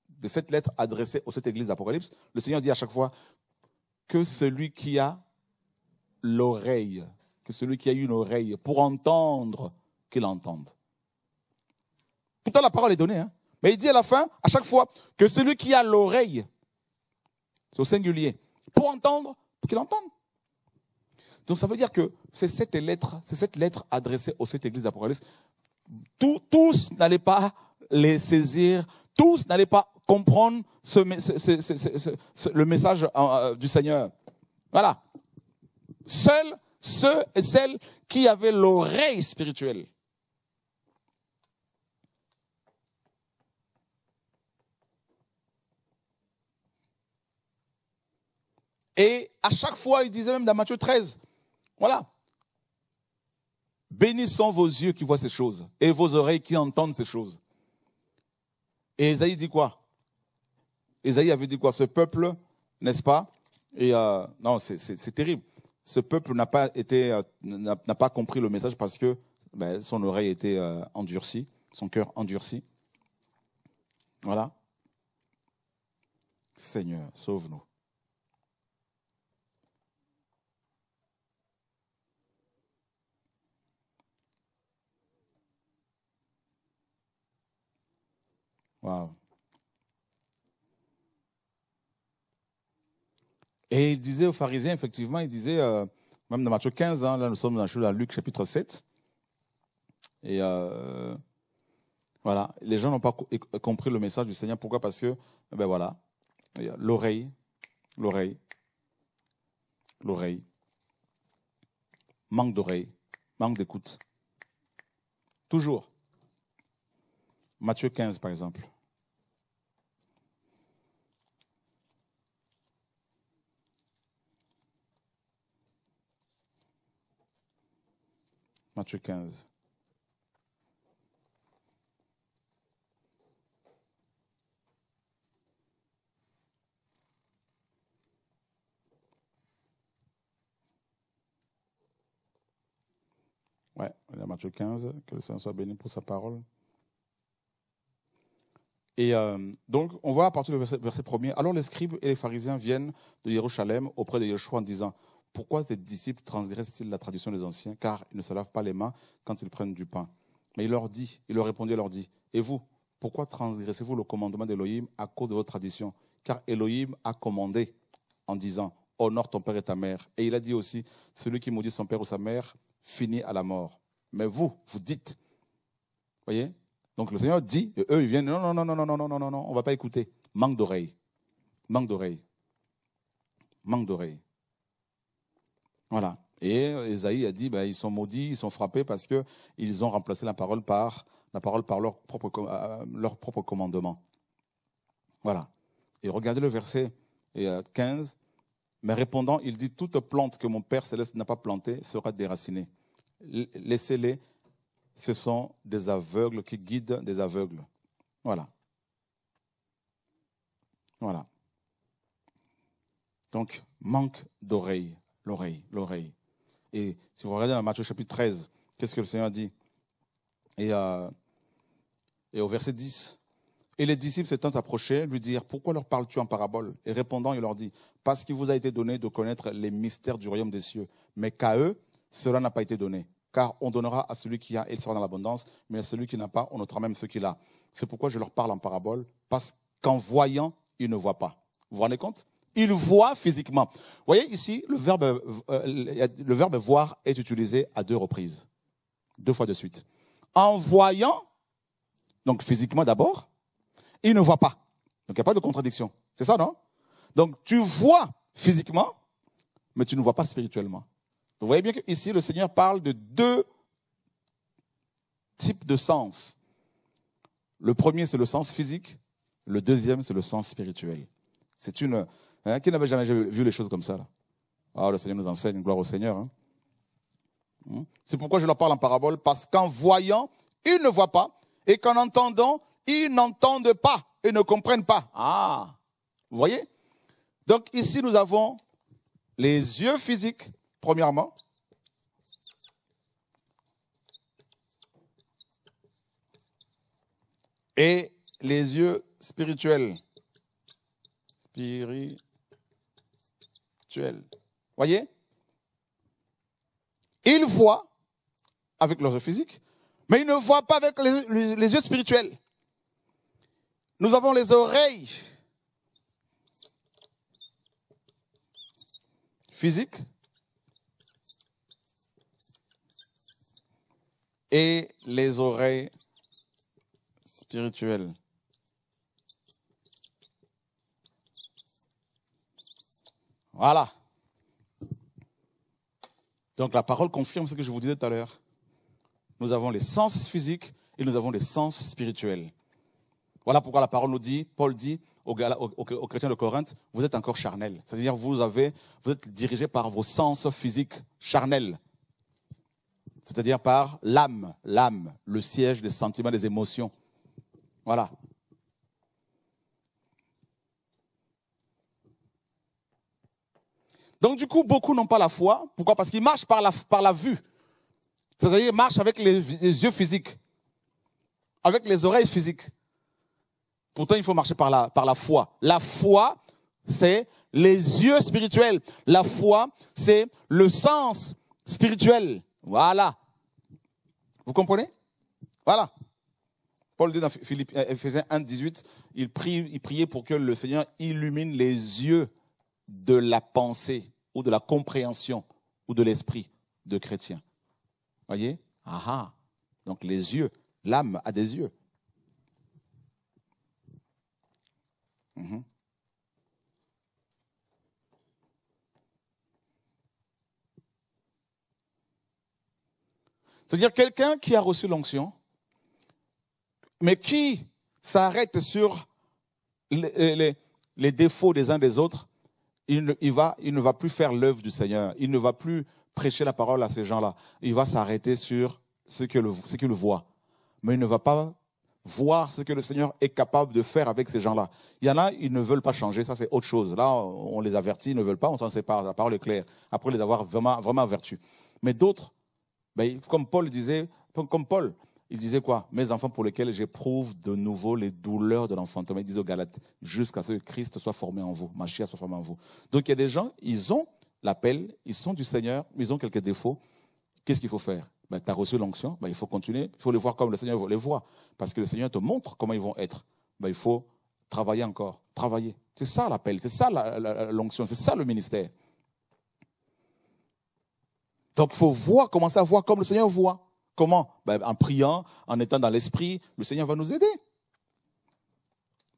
de cette lettre adressée aux 7 églises d'Apocalypse, le Seigneur dit à chaque fois que celui qui a l'oreille, que celui qui a une oreille pour entendre, qu'il entende. Pourtant, la parole est donnée, hein? Mais il dit à la fin, à chaque fois, que celui qui a l'oreille, c'est au singulier, pour entendre, pour qu'il entende. Donc ça veut dire que c'est cette lettre adressée aux 7 églises d'Apocalypse. Tous n'allaient pas les saisir, tous n'allaient pas comprendre le message du Seigneur. Voilà. Seuls ceux et celles qui avaient l'oreille spirituelle. Et à chaque fois, il disait même dans Matthieu 13, voilà. Bénis sont vos yeux qui voient ces choses et vos oreilles qui entendent ces choses. Et Ésaïe dit quoi? Ésaïe avait dit quoi? Ce peuple, n'est-ce pas? Et non, c'est terrible. Ce peuple n'a pas compris le message parce que son oreille était endurcie, son cœur endurci. Voilà. Seigneur, sauve-nous. Wow. Et il disait aux pharisiens, effectivement, il disait, même dans Matthieu 15, hein, là nous sommes dans Luc chapitre 7, et voilà, les gens n'ont pas compris le message du Seigneur. Pourquoi? Parce que, voilà, L'oreille, l'oreille, l'oreille. Manque d'oreille, manque d'écoute. Toujours. Matthieu 15, par exemple. Matthieu 15. Ouais, Matthieu 15, que le Seigneur soit béni pour sa parole. Et donc, on voit à partir du verset 1er, alors les scribes et les pharisiens viennent de Jérusalem auprès de Yeshua en disant, pourquoi tes disciples transgressent-ils la tradition des anciens, car ils ne se lavent pas les mains quand ils prennent du pain? Mais il leur répondit, il leur dit, et vous, pourquoi transgressez-vous le commandement d'Élohim à cause de votre tradition? Car Élohim a commandé en disant, honore ton père et ta mère. Et il a dit aussi, celui qui maudit son père ou sa mère finit à la mort. Mais vous dites, voyez? Donc le Seigneur dit, et eux ils viennent, non, non, non, non, non, non, non, non, non, on ne va pas écouter. Manque d'oreille. Manque d'oreille. Manque d'oreille. Voilà. Et Ésaïe a dit, ben, ils sont maudits, ils sont frappés parce qu'ils ont remplacé la parole par leur propre commandement. Voilà. Et regardez le verset 15. Mais répondant, il dit, toute plante que mon Père céleste n'a pas plantée sera déracinée. Laissez-les, ce sont des aveugles qui guident des aveugles. Voilà. Voilà. Donc, manque d'oreille, l'oreille. Et si vous regardez dans Matthieu chapitre 13, qu'est-ce que le Seigneur dit? Et au verset 10, et les disciples s'étant approchés, lui dirent, pourquoi leur parles-tu en parabole? Et répondant, il leur dit, parce qu'il vous a été donné de connaître les mystères du royaume des cieux, mais qu'à eux, cela n'a pas été donné. Car on donnera à celui qui a et il sera dans l'abondance, mais à celui qui n'a pas, on ôtera même ce qu'il a. C'est pourquoi je leur parle en parabole, parce qu'en voyant, ils ne voient pas. Vous vous rendez compte? Ils voient physiquement. Vous voyez ici, le verbe voir est utilisé à 2 reprises. 2 fois de suite. En voyant, donc physiquement d'abord, ils ne voient pas. Donc il n'y a pas de contradiction. C'est ça, non? Donc tu vois physiquement, mais tu ne vois pas spirituellement. Vous voyez bien qu'ici, le Seigneur parle de 2 types de sens. Le premier, c'est le sens physique. Le deuxième, c'est le sens spirituel. C'est une... qui n'avait jamais vu les choses comme ça là? Ah, le Seigneur nous enseigne, gloire au Seigneur. Hein. C'est pourquoi je leur parle en parabole, parce qu'en voyant, ils ne voient pas, et qu'en entendant, ils n'entendent pas et ne comprennent pas. Ah, vous voyez? Donc ici, nous avons les yeux physiques, premièrement. Et les yeux spirituels. Voyez? Ils voient avec leurs yeux physiques, mais ils ne voient pas avec les yeux spirituels. Nous avons les oreilles physiques et les oreilles spirituelles. Voilà. Donc la parole confirme ce que je vous disais tout à l'heure. Nous avons les sens physiques et nous avons les sens spirituels. Voilà pourquoi la parole nous dit, Paul dit aux chrétiens de Corinthe, vous êtes encore charnels. C'est-à-dire vous êtes dirigés par vos sens physiques charnels. C'est-à-dire par l'âme, le siège des sentiments, des émotions. Voilà. Donc du coup, beaucoup n'ont pas la foi. Pourquoi? Parce qu'ils marchent par la vue. C'est-à-dire qu'ils marchent avec les yeux physiques, avec les oreilles physiques. Pourtant, il faut marcher par la foi. La foi, c'est les yeux spirituels. La foi, c'est le sens spirituel. Voilà. Vous comprenez? Voilà. Paul dit dans Ephésiens 1, 18, il priait pour que le Seigneur illumine les yeux de la pensée ou de la compréhension ou de l'esprit de chrétiens. Voyez? Ah. Donc les yeux, l'âme a des yeux. C'est-à-dire quelqu'un qui a reçu l'onction, mais qui s'arrête sur les défauts des uns des autres, il ne va plus faire l'œuvre du Seigneur. Il ne va plus prêcher la parole à ces gens-là. Il va s'arrêter sur ce qu'il voit. Mais il ne va pas voir ce que le Seigneur est capable de faire avec ces gens-là. Il y en a, ils ne veulent pas changer, ça c'est autre chose. Là, on les avertit, ils ne veulent pas, on s'en sépare, la parole est claire. Après les avoir vraiment, vraiment avertis. Mais d'autres, comme Paul disait, il disait quoi? Mes enfants pour lesquels j'éprouve de nouveau les douleurs de l'enfantement. Il disait aux Galates, jusqu'à ce que Christ soit formé en vous, Mashiach soit formé en vous. Donc il y a des gens, ils ont l'appel, ils sont du Seigneur, mais ils ont quelques défauts. Qu'est-ce qu'il faut faire? Tu as reçu l'onction, il faut continuer, il faut les voir comme le Seigneur les voit. Parce que le Seigneur te montre comment ils vont être. Il faut travailler encore, travailler. C'est ça l'appel, c'est ça l'onction, c'est ça le ministère. Donc il faut voir, commencer à voir comme le Seigneur voit. Comment? En priant, en étant dans l'esprit, le Seigneur va nous aider.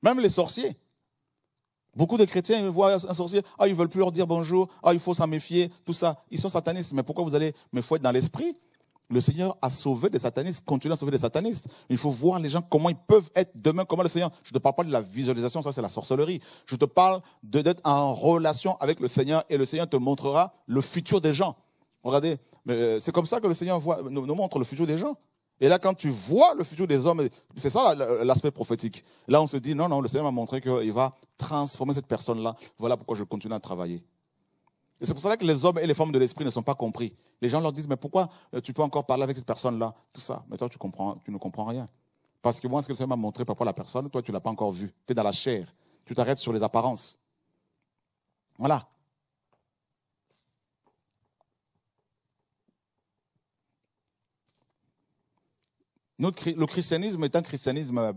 Même les sorciers. Beaucoup de chrétiens, ils voient un sorcier, ils ne veulent plus leur dire bonjour, il faut s'en méfier, tout ça. Ils sont satanistes, mais pourquoi vous allez me faut être dans l'esprit? Le Seigneur a sauvé des satanistes, continue à sauver des satanistes. Il faut voir les gens, comment ils peuvent être demain, comment le Seigneur... Je ne te parle pas de la visualisation, ça c'est la sorcellerie. Je te parle d'être en relation avec le Seigneur et le Seigneur te montrera le futur des gens. Regardez, c'est comme ça que le Seigneur nous montre le futur des gens. Et là, quand tu vois le futur des hommes, c'est ça l'aspect prophétique. Là, on se dit, non, le Seigneur m'a montré qu'il va transformer cette personne-là. Voilà pourquoi je continue à travailler. Et c'est pour ça que les hommes et les femmes de l'esprit ne sont pas compris. Les gens leur disent, mais pourquoi tu peux encore parler avec cette personne-là? Tout ça. Mais toi, tu ne comprends rien. Parce que moi, ce que le Seigneur m'a montré par rapport à la personne, toi, tu ne l'as pas encore vu. Tu es dans la chair. Tu t'arrêtes sur les apparences. Voilà. Le christianisme est un christianisme,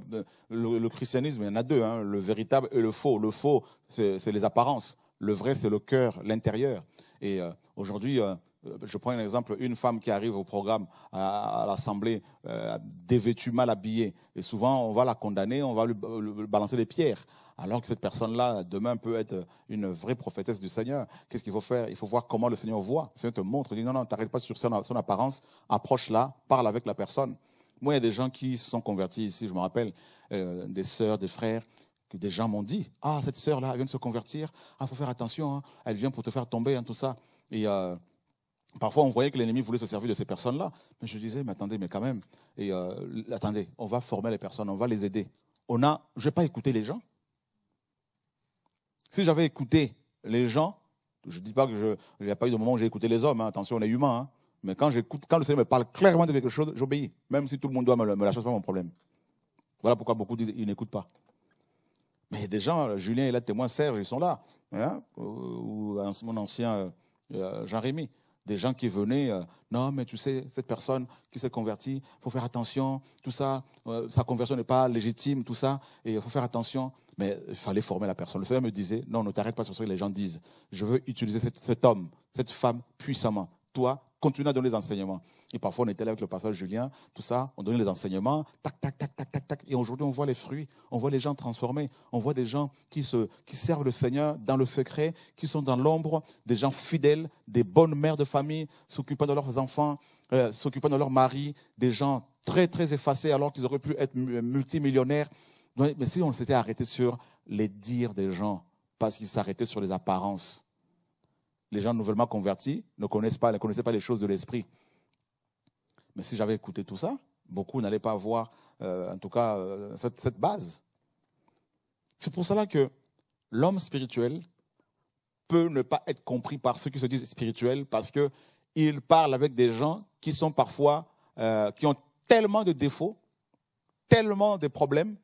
le christianisme, il y en a deux, le véritable et le faux. Le faux, c'est les apparences. Le vrai, c'est le cœur, l'intérieur. Et aujourd'hui, je prends un exemple, une femme qui arrive au programme, à l'assemblée, dévêtue, mal habillée. Et souvent, on va la condamner, on va lui balancer des pierres. Alors que cette personne-là, demain, peut être une vraie prophétesse du Seigneur. Qu'est-ce qu'il faut faire? Il faut voir comment le Seigneur voit. Le Seigneur te montre, il dit non, t'arrête pas sur son apparence, approche-la, parle avec la personne. Moi, il y a des gens qui se sont convertis ici, je me rappelle, des sœurs, des frères, que des gens m'ont dit, cette sœur-là, elle vient de se convertir, il faut faire attention, elle vient pour te faire tomber, tout ça. Et parfois, on voyait que l'ennemi voulait se servir de ces personnes-là. Mais je disais, mais attendez, mais quand même, attendez, on va former les personnes, on va les aider. Je ne vais pas écouter les gens. Si j'avais écouté les gens, je ne dis pas que il n'y a pas eu de moment où j'ai écouté les hommes, attention, on est humain, mais quand le Seigneur me parle clairement de quelque chose, j'obéis. Même si tout le monde doit me lâcher, ce n'est pas mon problème. Voilà pourquoi beaucoup disent qu'ils n'écoutent pas. Mais il y a des gens, Julien est là, témoin, Serge, ils sont là. Ou mon ancien Jean-Rémy. Des gens qui venaient, non, mais tu sais, cette personne qui s'est convertie, il faut faire attention, tout ça, sa conversion n'est pas légitime, tout ça, et il faut faire attention. Mais il fallait former la personne. Le Seigneur me disait, non, ne t'arrête pas sur ce que les gens disent. Je veux utiliser cet homme, cette femme puissamment. Toi, continue à donner les enseignements. Et parfois, on était là avec le pasteur Julien, tout ça, on donnait les enseignements, tac, tac, tac, tac, tac, tac. Et aujourd'hui, on voit les fruits, on voit les gens transformés, on voit des gens qui servent le Seigneur dans le secret, qui sont dans l'ombre, des gens fidèles, des bonnes mères de famille, s'occupant de leurs enfants, s'occupant de leurs maris, des gens très, très effacés alors qu'ils auraient pu être multimillionnaires. Mais si on s'était arrêté sur les dires des gens, parce qu'ils s'arrêtaient sur les apparences, les gens nouvellement convertis ne connaissaient pas les choses de l'esprit. Mais si j'avais écouté tout ça, beaucoup n'allaient pas avoir, en tout cas, cette base. C'est pour cela que l'homme spirituel peut ne pas être compris par ceux qui se disent spirituels, parce qu'il parle avec des gens qui sont parfois, qui ont tellement de défauts, tellement de problèmes,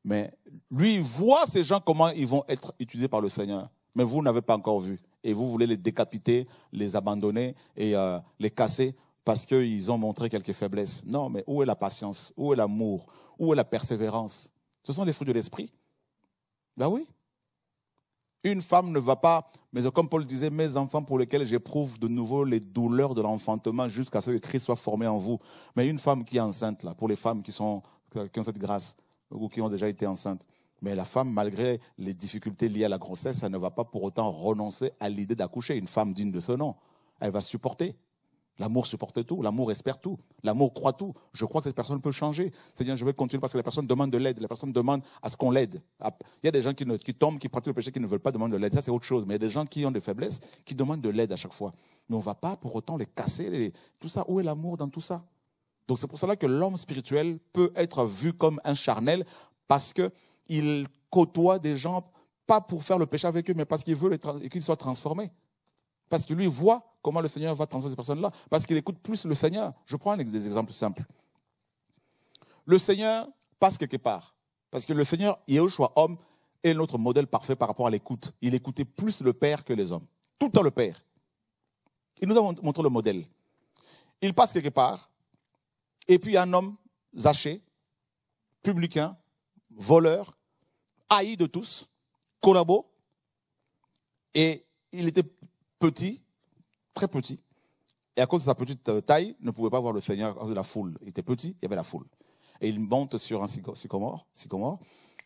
mais lui, il voit ces gens, comment ils vont être utilisés par le Seigneur. Mais vous n'avez pas encore vu. Et vous voulez les décapiter, les abandonner et les casser parce qu'ils ont montré quelques faiblesses. Non, mais où est la patience? Où est l'amour? Où est la persévérance? Ce sont les fruits de l'esprit. Ben oui. Une femme ne va pas, mais comme Paul disait, mes enfants pour lesquels j'éprouve de nouveau les douleurs de l'enfantement jusqu'à ce que Christ soit formé en vous. Mais une femme qui est enceinte, là, pour les femmes qui ont cette grâce ou qui ont déjà été enceintes, mais la femme, malgré les difficultés liées à la grossesse, elle ne va pas pour autant renoncer à l'idée d'accoucher. Une femme digne de ce nom, elle va supporter. L'amour supporte tout, l'amour espère tout, l'amour croit tout. Je crois que cette personne peut changer. Seigneur, je vais continuer parce que la personne demande de l'aide, la personne demande à ce qu'on l'aide. Il y a des gens qui tombent, qui pratiquent le péché, qui ne veulent pas demander de l'aide. Ça, c'est autre chose. Mais il y a des gens qui ont des faiblesses, qui demandent de l'aide à chaque fois. Mais on ne va pas pour autant les casser. Tout ça, où est l'amour dans tout ça? Donc c'est pour cela que l'homme spirituel peut être vu comme un charnel parce qu'il côtoie des gens, pas pour faire le péché avec eux, mais parce qu'il veut qu'ils soient transformés. Parce que lui voit comment le Seigneur va transformer ces personnes-là. Parce qu'il écoute plus le Seigneur. Je prends des exemples simples. Le Seigneur passe quelque part. Parce que le Seigneur, Yahushua, homme, est notre modèle parfait par rapport à l'écoute. Il écoutait plus le Père que les hommes. Tout le temps le Père. Il nous a montré le modèle. Il passe quelque part. Et puis il y a un homme, Zachée, publicain, voleur, haï de tous, collabo. Et il était petit, très petit, et à cause de sa petite taille, ne pouvait pas voir le Seigneur à cause de la foule. Il était petit, il y avait la foule. Et il monte sur un sycomore,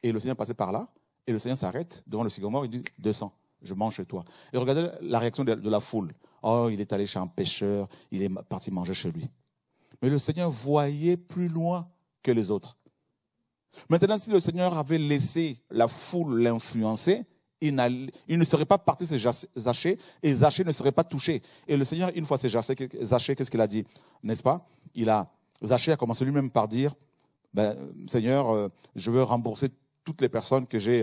et le Seigneur passait par là, et le Seigneur s'arrête devant le sycomore, il dit, descends, je mange chez toi. Et regardez la réaction de la foule. Oh, il est allé chez un pêcheur, il est parti manger chez lui. Mais le Seigneur voyait plus loin que les autres. Maintenant, si le Seigneur avait laissé la foule l'influencer, il ne serait pas parti se Zachée, et Zachée ne serait pas touché. Et le Seigneur, une fois c'est Zachée, qu'est-ce qu'il a dit? N'est-ce pas? Zachée a commencé lui-même par dire, Seigneur, je veux rembourser toutes les personnes que j'ai,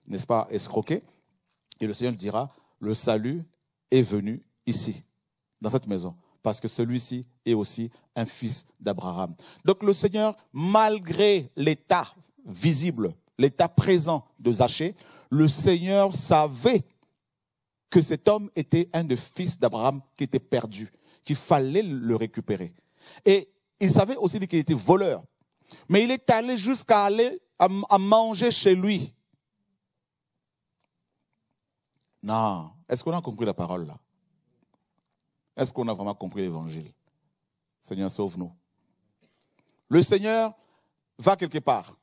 n'est-ce pas, escroquées. Et le Seigneur lui dira, le salut est venu ici, dans cette maison, parce que celui-ci est aussi un fils d'Abraham. Donc le Seigneur, malgré l'état visible, l'état présent de Zachée, le Seigneur savait que cet homme était un des fils d'Abraham qui était perdu, qu'il fallait le récupérer. Et il savait aussi qu'il était voleur. Mais il est allé jusqu'à aller à manger chez lui. Non. Est-ce qu'on a compris la parole là? Est-ce qu'on a vraiment compris l'évangile? Seigneur, sauve-nous. Le Seigneur va quelque part.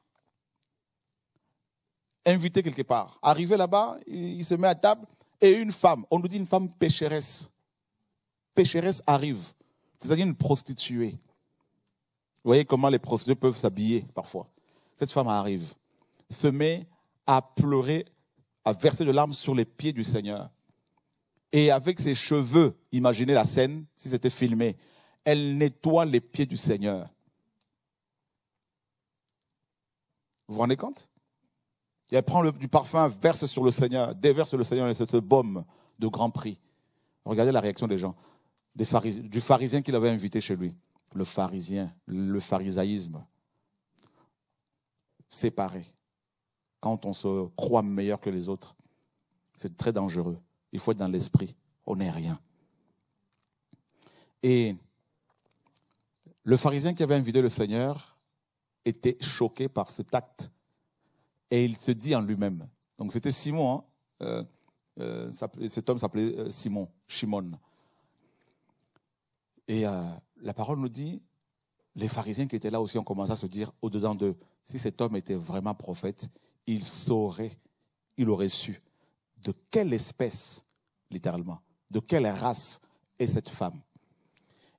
Invité quelque part. Arrivé là-bas, il se met à table et une femme, on nous dit une femme pécheresse. Pécheresse arrive. C'est-à-dire une prostituée. Vous voyez comment les prostituées peuvent s'habiller parfois. Cette femme arrive, se met à pleurer, à verser de larmes sur les pieds du Seigneur. Et avec ses cheveux, imaginez la scène, si c'était filmé, elle nettoie les pieds du Seigneur. Vous vous rendez compte? Et elle prend du parfum, verse sur le Seigneur, déverse sur le Seigneur et ce baume de grand prix. Regardez la réaction des gens, du pharisien qu'il avait invité chez lui. Le pharisien, le pharisaïsme, séparé. Quand on se croit meilleur que les autres, c'est très dangereux. Il faut être dans l'esprit. On n'est rien. Et le pharisien qui avait invité le Seigneur était choqué par cet acte. Et il se dit en lui-même. Donc c'était Simon. Cet homme s'appelait Shimon. Et la parole nous dit, les pharisiens qui étaient là aussi ont commencé à se dire au-dedans d'eux, si cet homme était vraiment prophète, il aurait su de quelle espèce, littéralement, de quelle race est cette femme.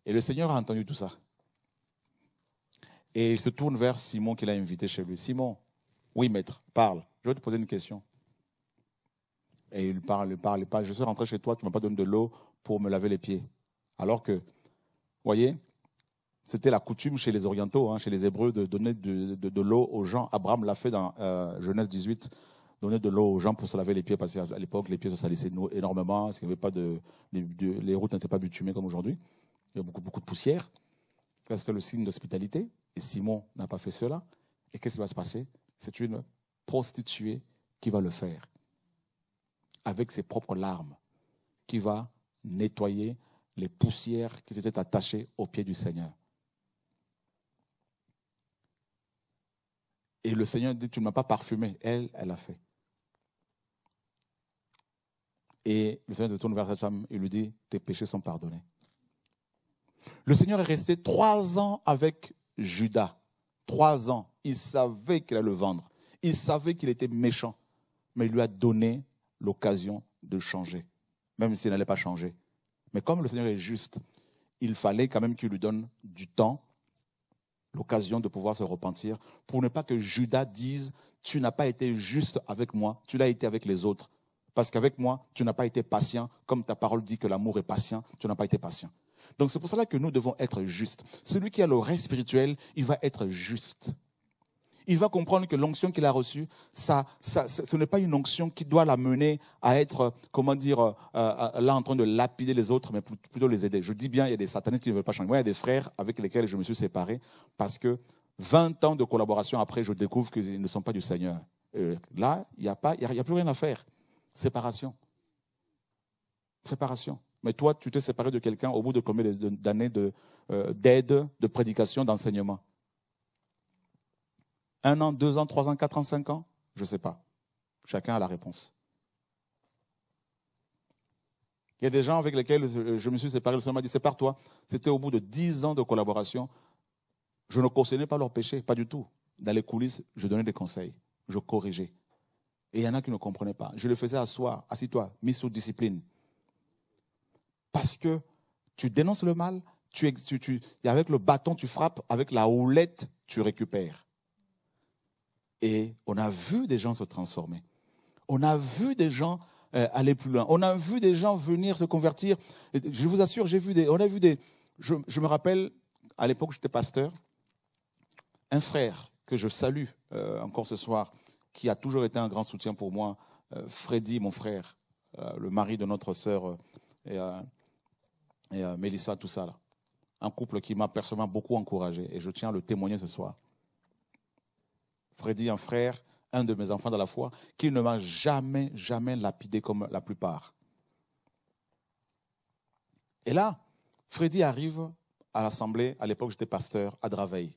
Et le Seigneur a entendu tout ça. Et il se tourne vers Simon qu'il a invité chez lui. Simon, oui maître, parle, je vais te poser une question. Et il parle. Je suis rentré chez toi, tu ne m'as pas donné de l'eau pour me laver les pieds. Alors que, vous voyez, c'était la coutume chez les orientaux, chez les Hébreux, de donner de l'eau aux gens. Abraham l'a fait dans Genèse 18, donner de l'eau aux gens pour se laver les pieds, parce qu'à l'époque, les pieds se salissaient énormément, parce qu'il n'y avait pas les routes n'étaient pas bitumées comme aujourd'hui. Il y a beaucoup de poussière. C'était le signe d'hospitalité. Et Simon n'a pas fait cela. Et qu'est-ce qui va se passer? C'est une prostituée qui va le faire. Avec ses propres larmes, qui va nettoyer les poussières qui s'étaient attachées aux pieds du Seigneur. Et le Seigneur dit, tu ne m'as pas parfumé. Elle a fait. Et le Seigneur se tourne vers cette femme et lui dit, tes péchés sont pardonnés. Le Seigneur est resté 3 ans avec Judas. 3 ans. Il savait qu'il allait le vendre. Il savait qu'il était méchant. Mais il lui a donné l'occasion de changer. Même s'il n'allait pas changer. Mais comme le Seigneur est juste, il fallait quand même qu'il lui donne du temps, l'occasion de pouvoir se repentir, pour ne pas que Judas dise « Tu n'as pas été juste avec moi, tu l'as été avec les autres. Parce qu'avec moi, tu n'as pas été patient, comme ta parole dit que l'amour est patient, tu n'as pas été patient. » Donc c'est pour cela que nous devons être justes. Celui qui a l'oreille spirituelle, il va être juste. Il va comprendre que l'onction qu'il a reçue, ce n'est pas une onction qui doit l'amener à être, là en train de lapider les autres, mais plutôt les aider. Je dis bien, il y a des satanistes qui ne veulent pas changer. Moi, il y a des frères avec lesquels je me suis séparé parce que 20 ans de collaboration après, je découvre qu'ils ne sont pas du Seigneur. Là, il n'y a plus rien à faire. Séparation. Séparation. Mais toi, tu t'es séparé de quelqu'un au bout de combien d'années d'aide, de prédication, d'enseignement? 1 an, 2 ans, 3 ans, 4 ans, 5 ans? Je ne sais pas. Chacun a la réponse. Il y a des gens avec lesquels je me suis séparé. Le Seigneur m'a dit, sépare-toi. C'était au bout de 10 ans de collaboration. Je ne cautionnais pas leurs péchés, pas du tout. Dans les coulisses, je donnais des conseils. Je corrigeais. Et il y en a qui ne comprenaient pas. Je les faisais asseoir. Assis-toi, mis sous discipline. Parce que tu dénonces le mal, et avec le bâton, tu frappes, avec la houlette, tu récupères. Et on a vu des gens se transformer. On a vu des gens aller plus loin. On a vu des gens venir se convertir. Je vous assure, je me rappelle, à l'époque où j'étais pasteur, un frère que je salue encore ce soir, qui a toujours été un grand soutien pour moi, Freddy, mon frère, le mari de notre sœur et Mélissa, tout ça. Là. Un couple qui m'a personnellement beaucoup encouragé et je tiens à le témoigner ce soir. Freddy, un frère, un de mes enfants de la foi, qui ne m'a jamais lapidé comme la plupart. Et là, Freddy arrive à l'assemblée, à l'époque j'étais pasteur, à Draveil.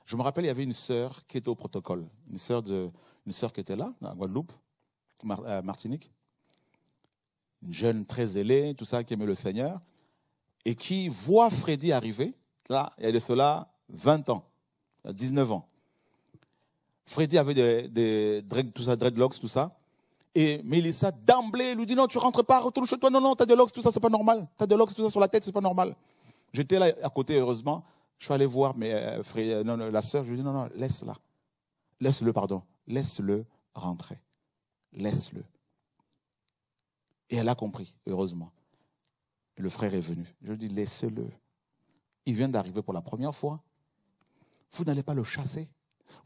Je me rappelle, il y avait une sœur qui était au protocole, une sœur qui était là, à Guadeloupe, Martinique, une jeune très zélée, tout ça, qui aimait le Seigneur, et qui voit Freddy arriver, là, il y a de cela 20 ans, 19 ans. Freddy avait des dreadlocks, tout ça. Et Mélissa, d'emblée, lui dit, non, tu ne rentres pas, retourne chez toi. Non, tu as des locks, tout ça, c'est pas normal. Tu as des locks, tout ça sur la tête, c'est pas normal. J'étais là à côté, heureusement. Je suis allé voir la sœur, je lui ai dit, non, laisse-la. Laisse-le rentrer. Laisse-le. Et elle a compris, heureusement. Et le frère est venu. Je lui dis, laissez-le. Il vient d'arriver pour la première fois. Vous n'allez pas le chasser.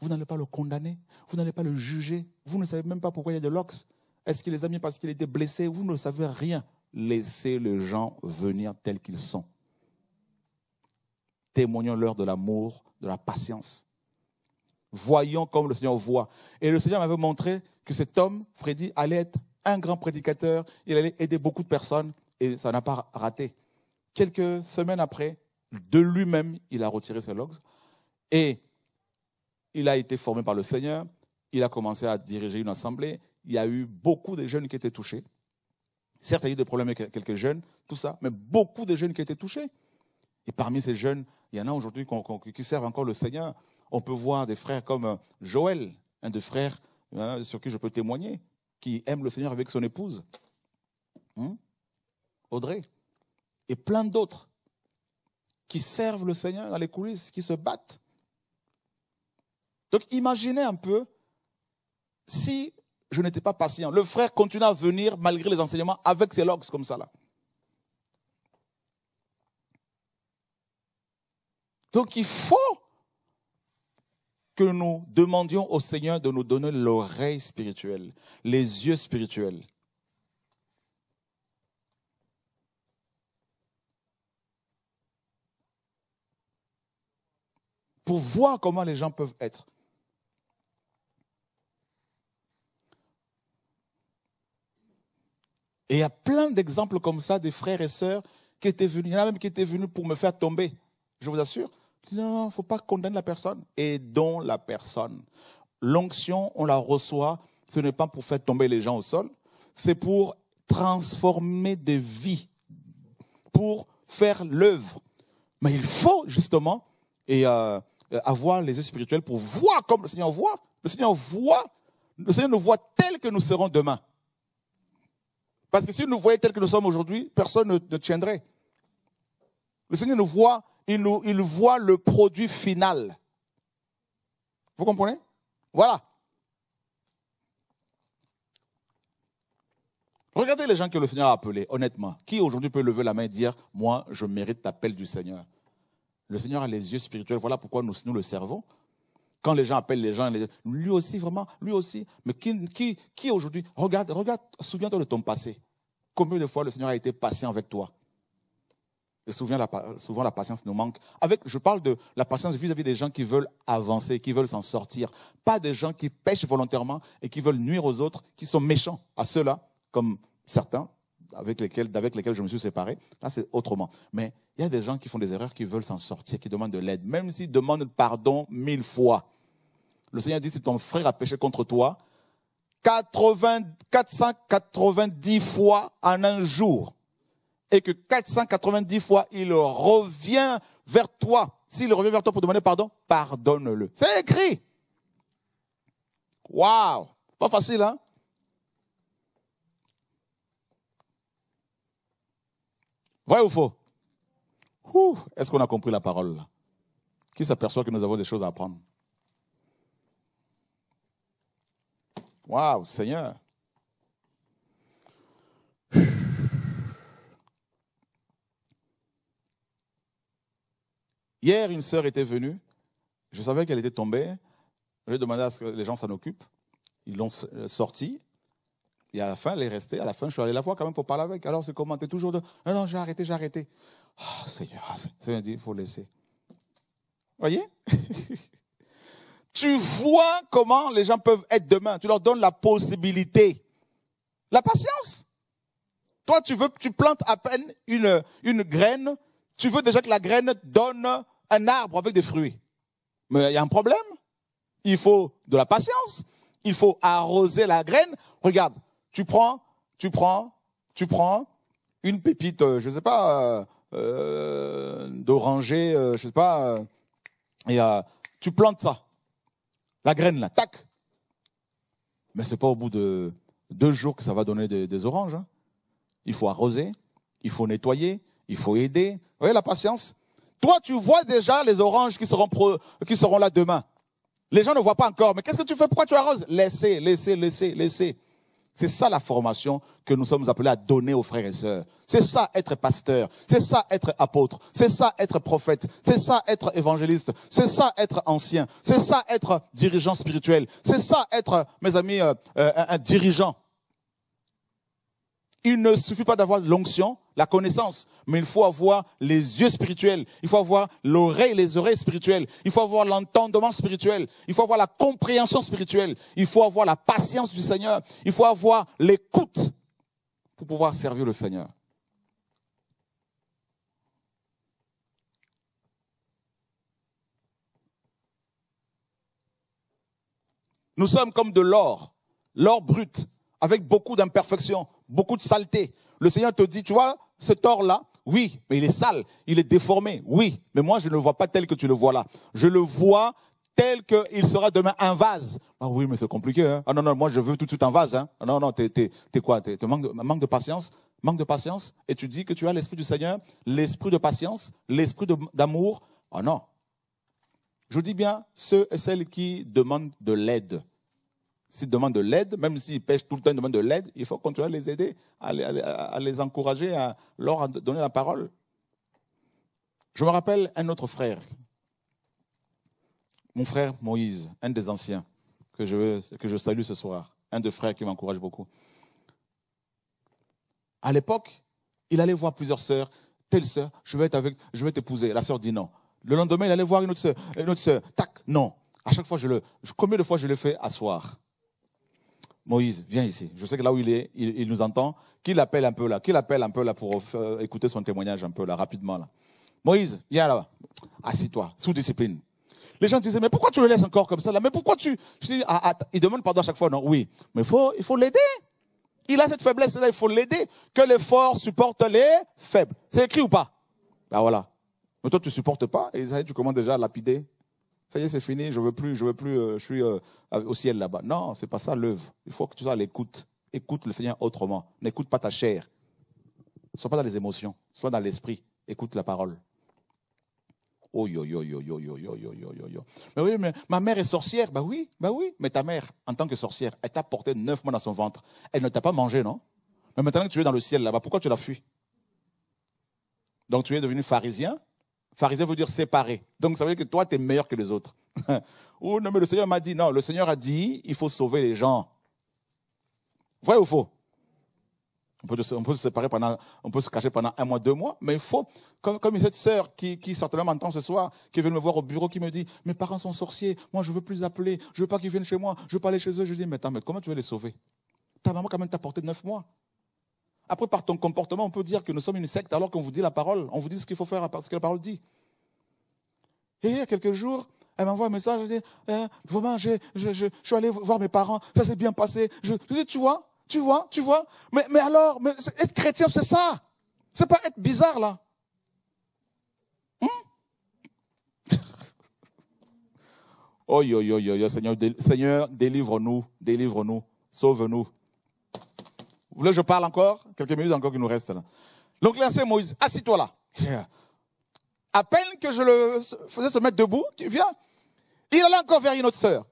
Vous n'allez pas le condamner, vous n'allez pas le juger, vous ne savez même pas pourquoi il y a des locks. Est-ce qu'il les a mis parce qu'il était blessé? Vous ne savez rien. Laissez les gens venir tels qu'ils sont. Témoignons-leur de l'amour, de la patience. Voyons comme le Seigneur voit. Et le Seigneur m'avait montré que cet homme, Freddy, allait être un grand prédicateur, il allait aider beaucoup de personnes et ça n'a pas raté. Quelques semaines après, de lui-même, il a retiré ses locks et il a été formé par le Seigneur, il a commencé à diriger une assemblée, il y a eu beaucoup de jeunes qui étaient touchés. Certes, il y a eu des problèmes avec quelques jeunes, tout ça, mais beaucoup de jeunes qui étaient touchés. Et parmi ces jeunes, il y en a aujourd'hui qui servent encore le Seigneur. On peut voir des frères comme Joël, un des frères sur qui je peux témoigner, qui aime le Seigneur avec son épouse, Audrey, et plein d'autres qui servent le Seigneur dans les coulisses, qui se battent. Donc imaginez un peu si je n'étais pas patient. Le frère continue à venir malgré les enseignements avec ses locks comme ça là. Donc il faut que nous demandions au Seigneur de nous donner l'oreille spirituelle, les yeux spirituels. Pour voir comment les gens peuvent être. Et il y a plein d'exemples comme ça, des frères et sœurs qui étaient venus. Il y en a même qui étaient venus pour me faire tomber. Je vous assure. Je dis non, il ne faut pas condamner la personne. Aidons la personne. L'onction, on la reçoit. Ce n'est pas pour faire tomber les gens au sol. C'est pour transformer des vies. Pour faire l'œuvre. Mais il faut justement avoir les yeux spirituels pour voir comme le Seigneur voit. Le Seigneur voit. Le Seigneur nous voit tel que nous serons demain. Parce que si nous voyons tel que nous sommes aujourd'hui, personne ne tiendrait. Le Seigneur nous voit, il voit le produit final. Vous comprenez? Voilà. Regardez les gens que le Seigneur a appelés, honnêtement. Qui aujourd'hui peut lever la main et dire, moi, je mérite l'appel du Seigneur? Le Seigneur a les yeux spirituels, voilà pourquoi nous le servons. Quand les gens appellent les gens, lui aussi, vraiment, lui aussi. Mais qui aujourd'hui, regarde, souviens-toi de ton passé. Combien de fois le Seigneur a été patient avec toi? Et souvent la patience nous manque. Je parle de la patience vis-à-vis des gens qui veulent avancer, qui veulent s'en sortir. Pas des gens qui pêchent volontairement et qui veulent nuire aux autres, qui sont méchants. À ceux-là, comme certains avec lesquels je me suis séparé. Là, c'est autrement. Mais il y a des gens qui font des erreurs, qui veulent s'en sortir, qui demandent de l'aide. Même s'ils demandent pardon 1000 fois. Le Seigneur dit, si ton frère a péché contre toi, 490 fois en un jour, et que 490 fois, il revient vers toi. S'il revient vers toi pour demander pardon, pardonne-le. C'est écrit. Waouh! Pas facile, hein? Vrai ou faux? Est-ce qu'on a compris la parole là? Qui s'aperçoit que nous avons des choses à apprendre? Waouh, Seigneur! Hier, une sœur était venue. Je savais qu'elle était tombée. J'ai demandé à ce que les gens s'en occupent. Ils l'ont sortie. Et à la fin, elle est restée. À la fin, je suis allé la voir quand même pour parler avec. Alors, c'est comment? T'es toujours de... Non, non, j'ai arrêté. Oh, Seigneur, Seigneur dit, il faut laisser. Voyez? Tu vois comment les gens peuvent être demain. Tu leur donnes la possibilité. La patience. Toi, tu plantes à peine une graine. Tu veux déjà que la graine donne un arbre avec des fruits. Mais il y a un problème. Il faut de la patience. Il faut arroser la graine. Regarde, tu prends une pépite, je ne sais pas, d'oranger, je ne sais pas, et tu plantes ça. La graine là, tac. Mais ce n'est pas au bout de 2 jours que ça va donner des oranges. Hein. Il faut arroser, il faut nettoyer, il faut aider. Vous voyez la patience? Toi, tu vois déjà les oranges qui seront là demain. Les gens ne voient pas encore. Mais qu'est-ce que tu fais? Pourquoi tu arroses? Laissez. C'est ça la formation que nous sommes appelés à donner aux frères et sœurs. C'est ça être pasteur. C'est ça être apôtre. C'est ça être prophète. C'est ça être évangéliste. C'est ça être ancien. C'est ça être dirigeant spirituel. C'est ça être, mes amis, un dirigeant. Il ne suffit pas d'avoir l'onction, la connaissance, mais il faut avoir les yeux spirituels, il faut avoir les oreilles spirituelles, il faut avoir l'entendement spirituel, il faut avoir la compréhension spirituelle, il faut avoir la patience du Seigneur, il faut avoir l'écoute pour pouvoir servir le Seigneur. Nous sommes comme de l'or brut, avec beaucoup d'imperfections, beaucoup de saleté. Le Seigneur te dit, tu vois, cet or-là, oui, mais il est sale, il est déformé, oui, mais moi je ne le vois pas tel que tu le vois là. Je le vois tel qu'il sera demain un vase. Ah oui, mais c'est compliqué, hein. Ah non, moi je veux tout de suite un vase, hein. Ah non, t'es quoi? T'es manque de patience? Manque de patience? Et tu dis que tu as l'esprit du Seigneur, l'esprit de patience, l'esprit d'amour? Ah non. Je vous dis bien, ceux et celles qui demandent de l'aide. S'ils demandent de l'aide, même s'ils pêchent tout le temps, ils demandent de l'aide, il faut continuer à les aider, à les encourager, à leur donner la parole. Je me rappelle un autre frère, mon frère Moïse, un des anciens, que je salue ce soir, un des frères qui m'encourage beaucoup. À l'époque, il allait voir plusieurs sœurs, telle sœur, je vais t'épouser. La sœur dit non. Le lendemain, il allait voir une autre sœur, tac, non. À chaque fois, combien de fois je le fais asseoir? Moïse, viens ici. Je sais que là où il est, il nous entend. Qu'il l'appelle un peu là pour écouter son témoignage un peu là, rapidement là. Moïse, viens là. Assis-toi, sous discipline. Les gens disaient, mais pourquoi tu le laisses encore comme ça là? Mais pourquoi tu... Je dis, il demande pardon à chaque fois, non? Oui, mais il faut l'aider. Il a cette faiblesse-là, il faut l'aider. Que les forts supportent les faibles. C'est écrit ou pas? Ben voilà. Mais toi, tu ne supportes pas et ça, tu commences déjà à lapider. Ça y est, c'est fini, je veux plus, je suis au ciel là-bas. Non, c'est pas ça l'œuvre. Il faut que tu sois à l'écoute. Écoute le Seigneur autrement. N'écoute pas ta chair. Sois pas dans les émotions, sois dans l'esprit. Écoute la parole. Oh, yo, yo, yo, yo, yo, yo, yo, yo, yo, yo. Mais oui, mais ma mère est sorcière. Bah oui. Mais ta mère, en tant que sorcière, elle t'a porté 9 mois dans son ventre. Elle ne t'a pas mangé, non? Mais maintenant que tu es dans le ciel là-bas, pourquoi tu l'as fui? Donc tu es devenu pharisien. Pharisien veut dire séparé. Donc ça veut dire que toi, tu es meilleur que les autres. Oh non, mais le Seigneur m'a dit, non, le Seigneur a dit, il faut sauver les gens. Vrai ou faux? On peut se séparer on peut se cacher pendant 1 mois, 2 mois, mais il faut, comme cette sœur qui certainement m'entend ce soir, qui vient me voir au bureau, qui me dit, mes parents sont sorciers, moi je veux plus appeler, je veux pas qu'ils viennent chez moi, je veux pas aller chez eux. Je dis, mais attends, mais comment tu veux les sauver? Ta maman quand même t'a porté 9 mois. Après, par ton comportement, on peut dire que nous sommes une secte alors qu'on vous dit la parole, on vous dit ce qu'il faut faire, ce que la parole dit. Et il y a quelques jours, elle m'envoie un message, elle dit, vraiment, je suis allé voir mes parents, ça s'est bien passé. Je dis, tu vois, mais alors, être chrétien, c'est ça. C'est pas être bizarre, là. Oh, yo, yo, yo, yo, Seigneur, délivre-nous, sauve-nous. Vous voulez que je parle encore? Quelques minutes encore qui nous restent là. Donc, l'ancien Moïse, assis-toi là. Yeah. À peine que je le faisais se mettre debout, tu viens. Il allait encore vers une autre sœur.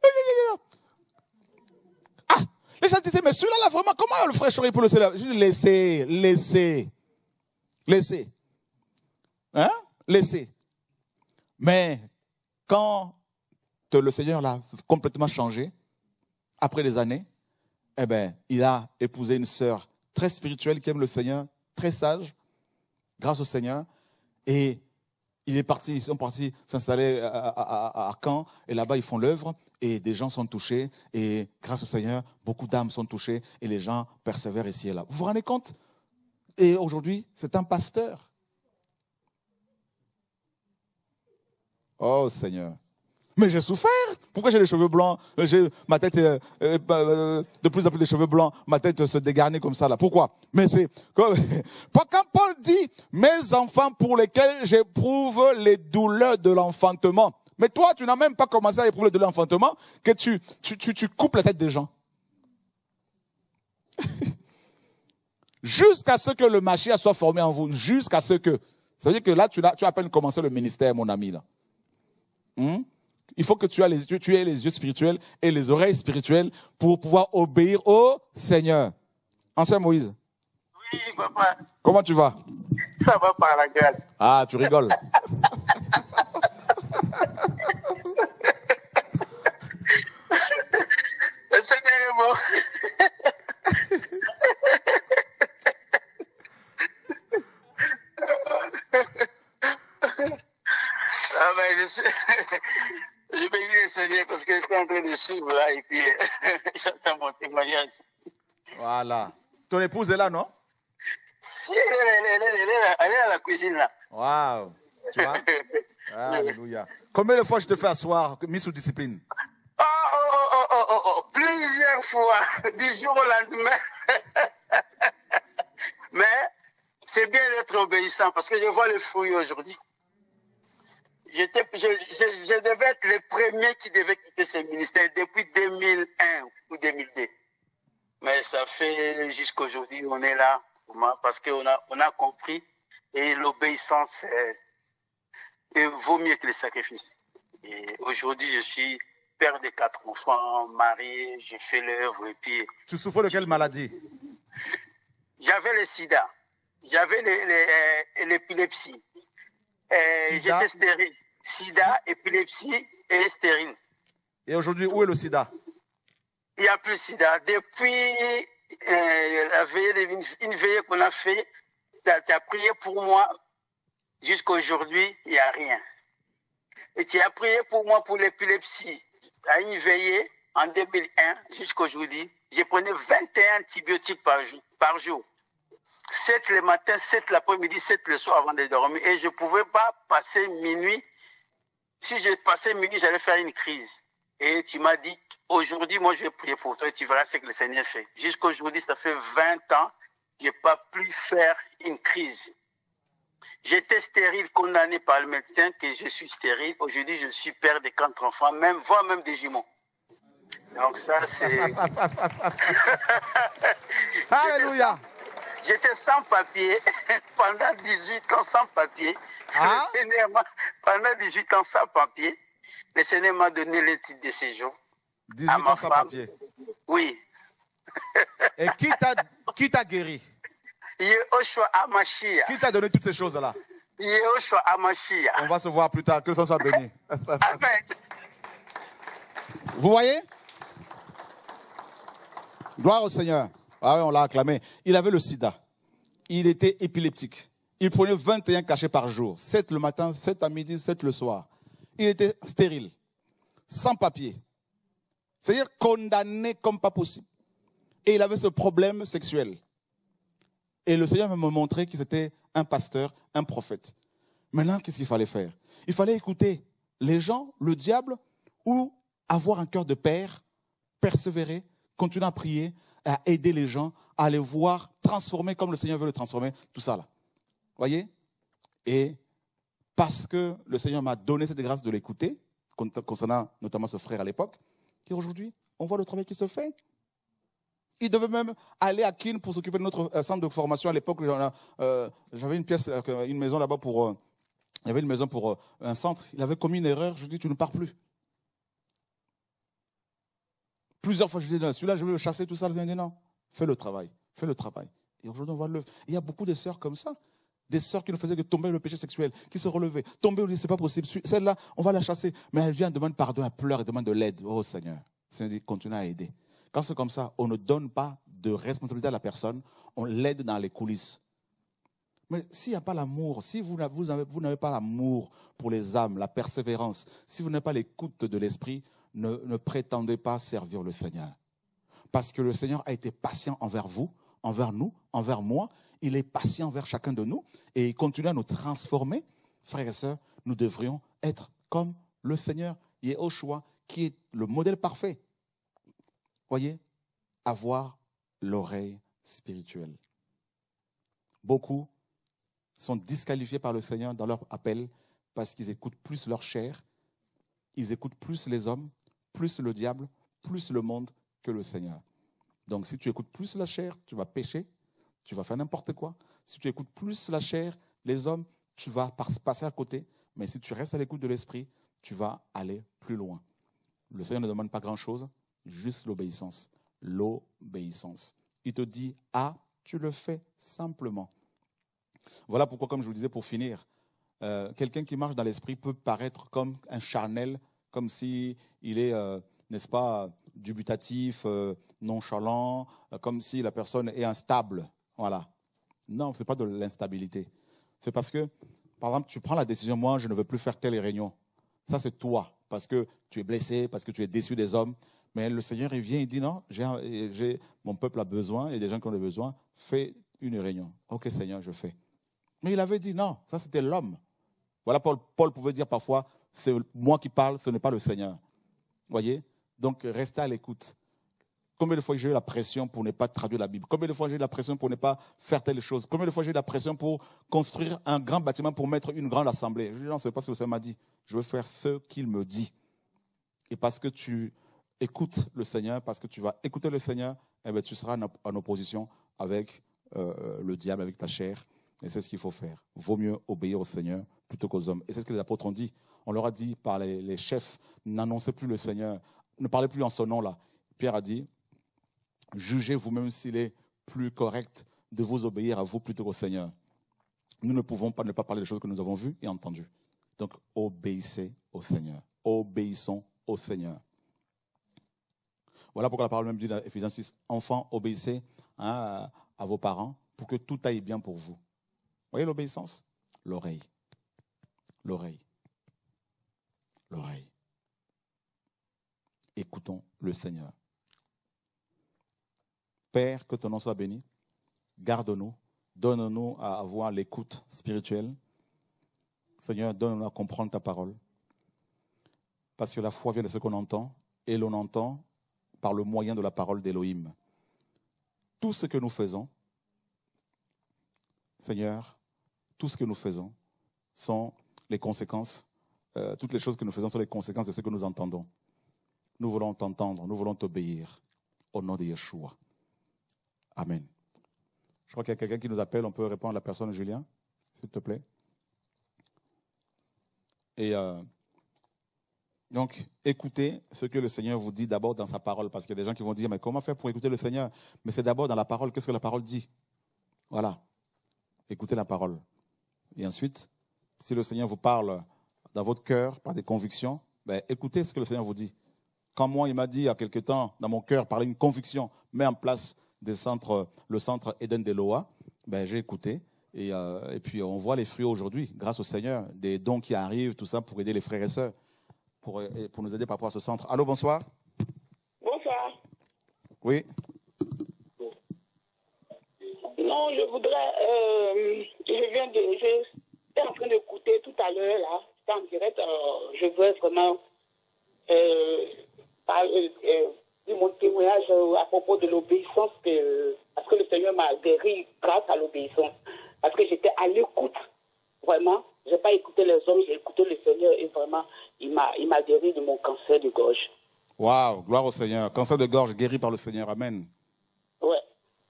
Ah! Les gens disaient, mais celui-là, là, vraiment, comment on le ferait pour le célèbre? Je dis, laissez. Hein? Laissez. Mais quand le Seigneur l'a complètement changé, après des années, eh ben, il a épousé une sœur très spirituelle qui aime le Seigneur, très sage, grâce au Seigneur. Et ils sont partis s'installer à Caen. Et là-bas, ils font l'œuvre. Et des gens sont touchés. Et grâce au Seigneur, beaucoup d'âmes sont touchées. Et les gens persévèrent ici et là. Vous vous rendez compte? Et aujourd'hui, c'est un pasteur. Oh Seigneur. Mais j'ai souffert. Pourquoi j'ai les cheveux blancs? J'ai ma tête de plus en plus de cheveux blancs. Ma tête se dégarnit comme ça là. Pourquoi? Mais c'est quand Paul dit mes enfants pour lesquels j'éprouve les douleurs de l'enfantement. Mais toi, tu n'as même pas commencé à éprouver les douleurs de l'enfantement que tu coupes la tête des gens. Jusqu'à ce que le Mashiach soit formé en vous. Jusqu'à ce que. Ça veut dire que là, tu as à peine commencé le ministère, mon ami là. Il faut que tu aies les yeux spirituels et les oreilles spirituelles pour pouvoir obéir au Seigneur. Ancien Moïse. Oui, papa. Comment tu vas? Ça va par la grâce. Ah, tu rigoles. Le Seigneur est bon. Ah ben, je bénis le Seigneur parce que je suis en train de suivre là et puis j'attends mon témoignage. Voilà. Ton épouse est là, non? Si, elle est à la cuisine là. Waouh. Tu vois? Alléluia. Combien de fois je te fais asseoir, mis sous discipline? Plusieurs fois, du jour au lendemain. Mais c'est bien d'être obéissant parce que je vois le fruit aujourd'hui. Je devais être le premier qui devait quitter ce ministère depuis 2001 ou 2002. Mais ça fait jusqu'à aujourd'hui, on est là parce qu'on a compris et l'obéissance vaut mieux que le sacrifice. Et aujourd'hui, je suis père de 4 enfants, marié, j'ai fait l'œuvre et puis... Tu souffres de quelle maladie? J'avais le sida, j'avais l'épilepsie, j'étais stérile. Sida, épilepsie et stérile. Et aujourd'hui, où est le sida? Il n'y a plus sida. Depuis une veillée qu'on a fait, tu as prié pour moi. Jusqu'à aujourd'hui, il n'y a rien. Et tu as prié pour moi pour l'épilepsie. À une veillée, en 2001, jusqu'à aujourd'hui, je prenais 21 antibiotiques par jour. 7 le matin, 7 l'après-midi, 7 le soir avant de dormir. Et je ne pouvais pas passer minuit. Si je passais minuit, j'allais faire une crise. Et tu m'as dit, aujourd'hui, moi, je vais prier pour toi et tu verras ce que le Seigneur fait. Jusqu'à aujourd'hui, ça fait 20 ans, je n'ai pas pu faire une crise. J'étais stérile, condamné par le médecin que je suis stérile. Aujourd'hui, je suis père de 4 enfants, voire même des jumeaux. Donc ça, c'est... Alléluia. J'étais sans papier pendant 18 ans sans papier. Ah? Pendant 18 ans sans papier, le Seigneur m'a donné le titre de séjour. 18 ans sans papier. Oui. Et qui t'a guéri? Yehoshua Amashia. Qui t'a donné toutes ces choses-là? Yehoshua Amashia. On va se voir plus tard. Que le Seigneur soit béni. Amen. Vous voyez? Gloire au Seigneur. Ah oui, on l'a acclamé. Il avait le sida. Il était épileptique. Il prenait 21 cachets par jour. 7 le matin, 7 à midi, 7 le soir. Il était stérile. Sans papier. C'est-à-dire condamné comme pas possible. Et il avait ce problème sexuel. Et le Seigneur me montrait que c'était un pasteur, un prophète. Maintenant, qu'est-ce qu'il fallait faire? Il fallait écouter les gens, le diable, ou avoir un cœur de père, persévérer, continuer à prier, à aider les gens, à les voir transformer comme le Seigneur veut le transformer, tout ça là. Voyez? Et parce que le Seigneur m'a donné cette grâce de l'écouter, concernant notamment ce frère à l'époque, et aujourd'hui, on voit le travail qui se fait. Il devait même aller à Keene pour s'occuper de notre centre de formation. À l'époque, j'avais une pièce, une maison là-bas pour... il y avait une maison pour un centre. Il avait commis une erreur. Je lui ai dit, tu ne pars plus. Plusieurs fois, je lui ai dit, celui-là, je vais le chasser, tout ça. Il a dit, non, fais le travail. Fais le travail. Et aujourd'hui, on voit le... Il y a beaucoup de sœurs comme ça. Des sœurs qui ne faisaient que tomber dans le péché sexuel, qui se relevaient. Tomber, on dit, c'est pas possible. Celle-là, on va la chasser. Mais elle vient, demande pardon, elle pleure, elle demande de l'aide. Oh Seigneur. Le Seigneur dit, continue à aider. Quand c'est comme ça, on ne donne pas de responsabilité à la personne, on l'aide dans les coulisses. Mais s'il n'y a pas l'amour, si vous n'avez pas l'amour pour les âmes, la persévérance, si vous n'avez pas l'écoute de l'esprit, ne prétendez pas servir le Seigneur. Parce que le Seigneur a été patient envers vous, envers nous, envers moi. Il est patient envers chacun de nous et il continue à nous transformer. Frères et sœurs, nous devrions être comme le Seigneur Yehoshua, qui est le modèle parfait. Voyez, avoir l'oreille spirituelle. Beaucoup sont disqualifiés par le Seigneur dans leur appel parce qu'ils écoutent plus leur chair, ils écoutent plus les hommes, plus le diable, plus le monde que le Seigneur. Donc si tu écoutes plus la chair, tu vas pécher, tu vas faire n'importe quoi. Si tu écoutes plus la chair, les hommes, tu vas passer à côté. Mais si tu restes à l'écoute de l'esprit, tu vas aller plus loin. Le Seigneur ne demande pas grand-chose, juste l'obéissance. L'obéissance. Il te dit A, tu le fais simplement. Voilà pourquoi, comme je vous le disais pour finir, quelqu'un qui marche dans l'esprit peut paraître comme un charnel, comme s'il est, n'est-ce pas, dubitatif, nonchalant, comme si la personne est instable. Voilà. Non, ce n'est pas de l'instabilité. C'est parce que, par exemple, tu prends la décision, moi, je ne veux plus faire telle réunion. Ça, c'est toi, parce que tu es blessé, parce que tu es déçu des hommes. Mais le Seigneur, il vient, il dit, non, mon peuple a besoin, et des gens qui ont besoin, fais une réunion. Ok, Seigneur, je fais. Mais il avait dit, non, ça c'était l'homme. Voilà, Paul pouvait dire parfois, c'est moi qui parle, ce n'est pas le Seigneur. Voyez? Donc, restez à l'écoute. Combien de fois j'ai eu la pression pour ne pas traduire la Bible? Combien de fois j'ai eu la pression pour ne pas faire telle chose? Combien de fois j'ai eu la pression pour construire un grand bâtiment pour mettre une grande assemblée? Je dis, non, ce n'est pas ce que le Seigneur m'a dit. Je veux faire ce qu'il me dit. Et parce que tu écoutes le Seigneur, parce que tu vas écouter le Seigneur, eh bien, tu seras en opposition avec le diable, avec ta chair. Et c'est ce qu'il faut faire. Vaut mieux obéir au Seigneur plutôt qu'aux hommes. Et c'est ce que les apôtres ont dit. On leur a dit par les chefs, n'annoncez plus le Seigneur, ne parlez plus en son nom là. Pierre a dit, jugez vous-même s'il est plus correct de vous obéir à vous plutôt qu'au Seigneur. Nous ne pouvons pas ne pas parler des choses que nous avons vues et entendues. Donc, obéissez au Seigneur. Obéissons au Seigneur. Voilà pourquoi la parole même dit dans Éphésiens 6, enfants, obéissez à vos parents pour que tout aille bien pour vous. Vous voyez l'obéissance? L'oreille. L'oreille. L'oreille. Écoutons le Seigneur. Père, que ton nom soit béni. Garde-nous. Donne-nous à avoir l'écoute spirituelle. Seigneur, donne-nous à comprendre ta parole. Parce que la foi vient de ce qu'on entend, et l'on entend par le moyen de la parole d'Élohim. Tout ce que nous faisons, Seigneur, tout ce que nous faisons sont les conséquences, toutes les choses que nous faisons sont les conséquences de ce que nous entendons. Nous voulons t'entendre, nous voulons t'obéir. Au nom de Yeshua. Amen. Je crois qu'il y a quelqu'un qui nous appelle. On peut répondre à la personne, Julien, s'il te plaît. Et donc, écoutez ce que le Seigneur vous dit d'abord dans sa parole. Parce qu'il y a des gens qui vont dire, mais comment faire pour écouter le Seigneur? Mais c'est d'abord dans la parole. Qu'est-ce que la parole dit? Voilà. Écoutez la parole. Et ensuite, si le Seigneur vous parle dans votre cœur, par des convictions, ben, écoutez ce que le Seigneur vous dit. Quand moi, il m'a dit il y a quelque temps, dans mon cœur, par une conviction, mets en place le centre Eden d'Eloa, ben, j'ai écouté. Et puis, on voit les fruits aujourd'hui, grâce au Seigneur, des dons qui arrivent, tout ça, pour aider les frères et sœurs, pour nous aider par rapport à ce centre. Allô, bonsoir. Bonsoir. Oui. Non, je voudrais, j'étais en train d'écouter tout à l'heure, là, c'était en direct, je veux vraiment dire mon témoignage à propos de l'obéissance, parce que le Seigneur m'a guéri grâce à l'obéissance, parce que j'étais à l'écoute, vraiment, je n'ai pas écouté les hommes, j'ai écouté le Seigneur et vraiment, il m'a guéri de mon cancer de gorge. Waouh, gloire au Seigneur. Cancer de gorge guéri par le Seigneur, amen. Ouais.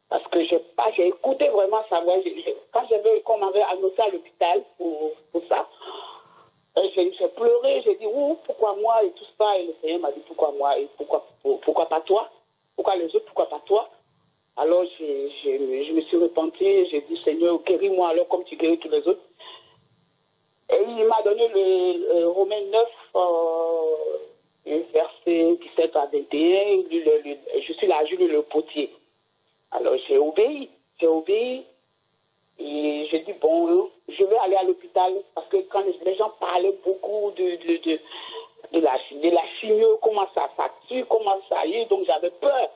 Parce que j'ai écouté vraiment sa voix. Quand qu'on m'avait annoncé à l'hôpital pour ça, j'ai pleuré, j'ai dit, pourquoi moi et tout ça. Et le Seigneur m'a dit, pourquoi moi et pourquoi pas toi? Pourquoi les autres, pourquoi pas toi? Alors je me suis repentie, j'ai dit, Seigneur, guéris-moi alors comme tu guéris tous les autres. Et il m'a donné le Romains 9, verset 17 à 21. Je suis là, Jules le potier. Alors j'ai obéi. Et j'ai dit, bon, je vais aller à l'hôpital parce que quand les gens parlaient beaucoup de la chimio, comment ça tue, comment ça y est, donc j'avais peur.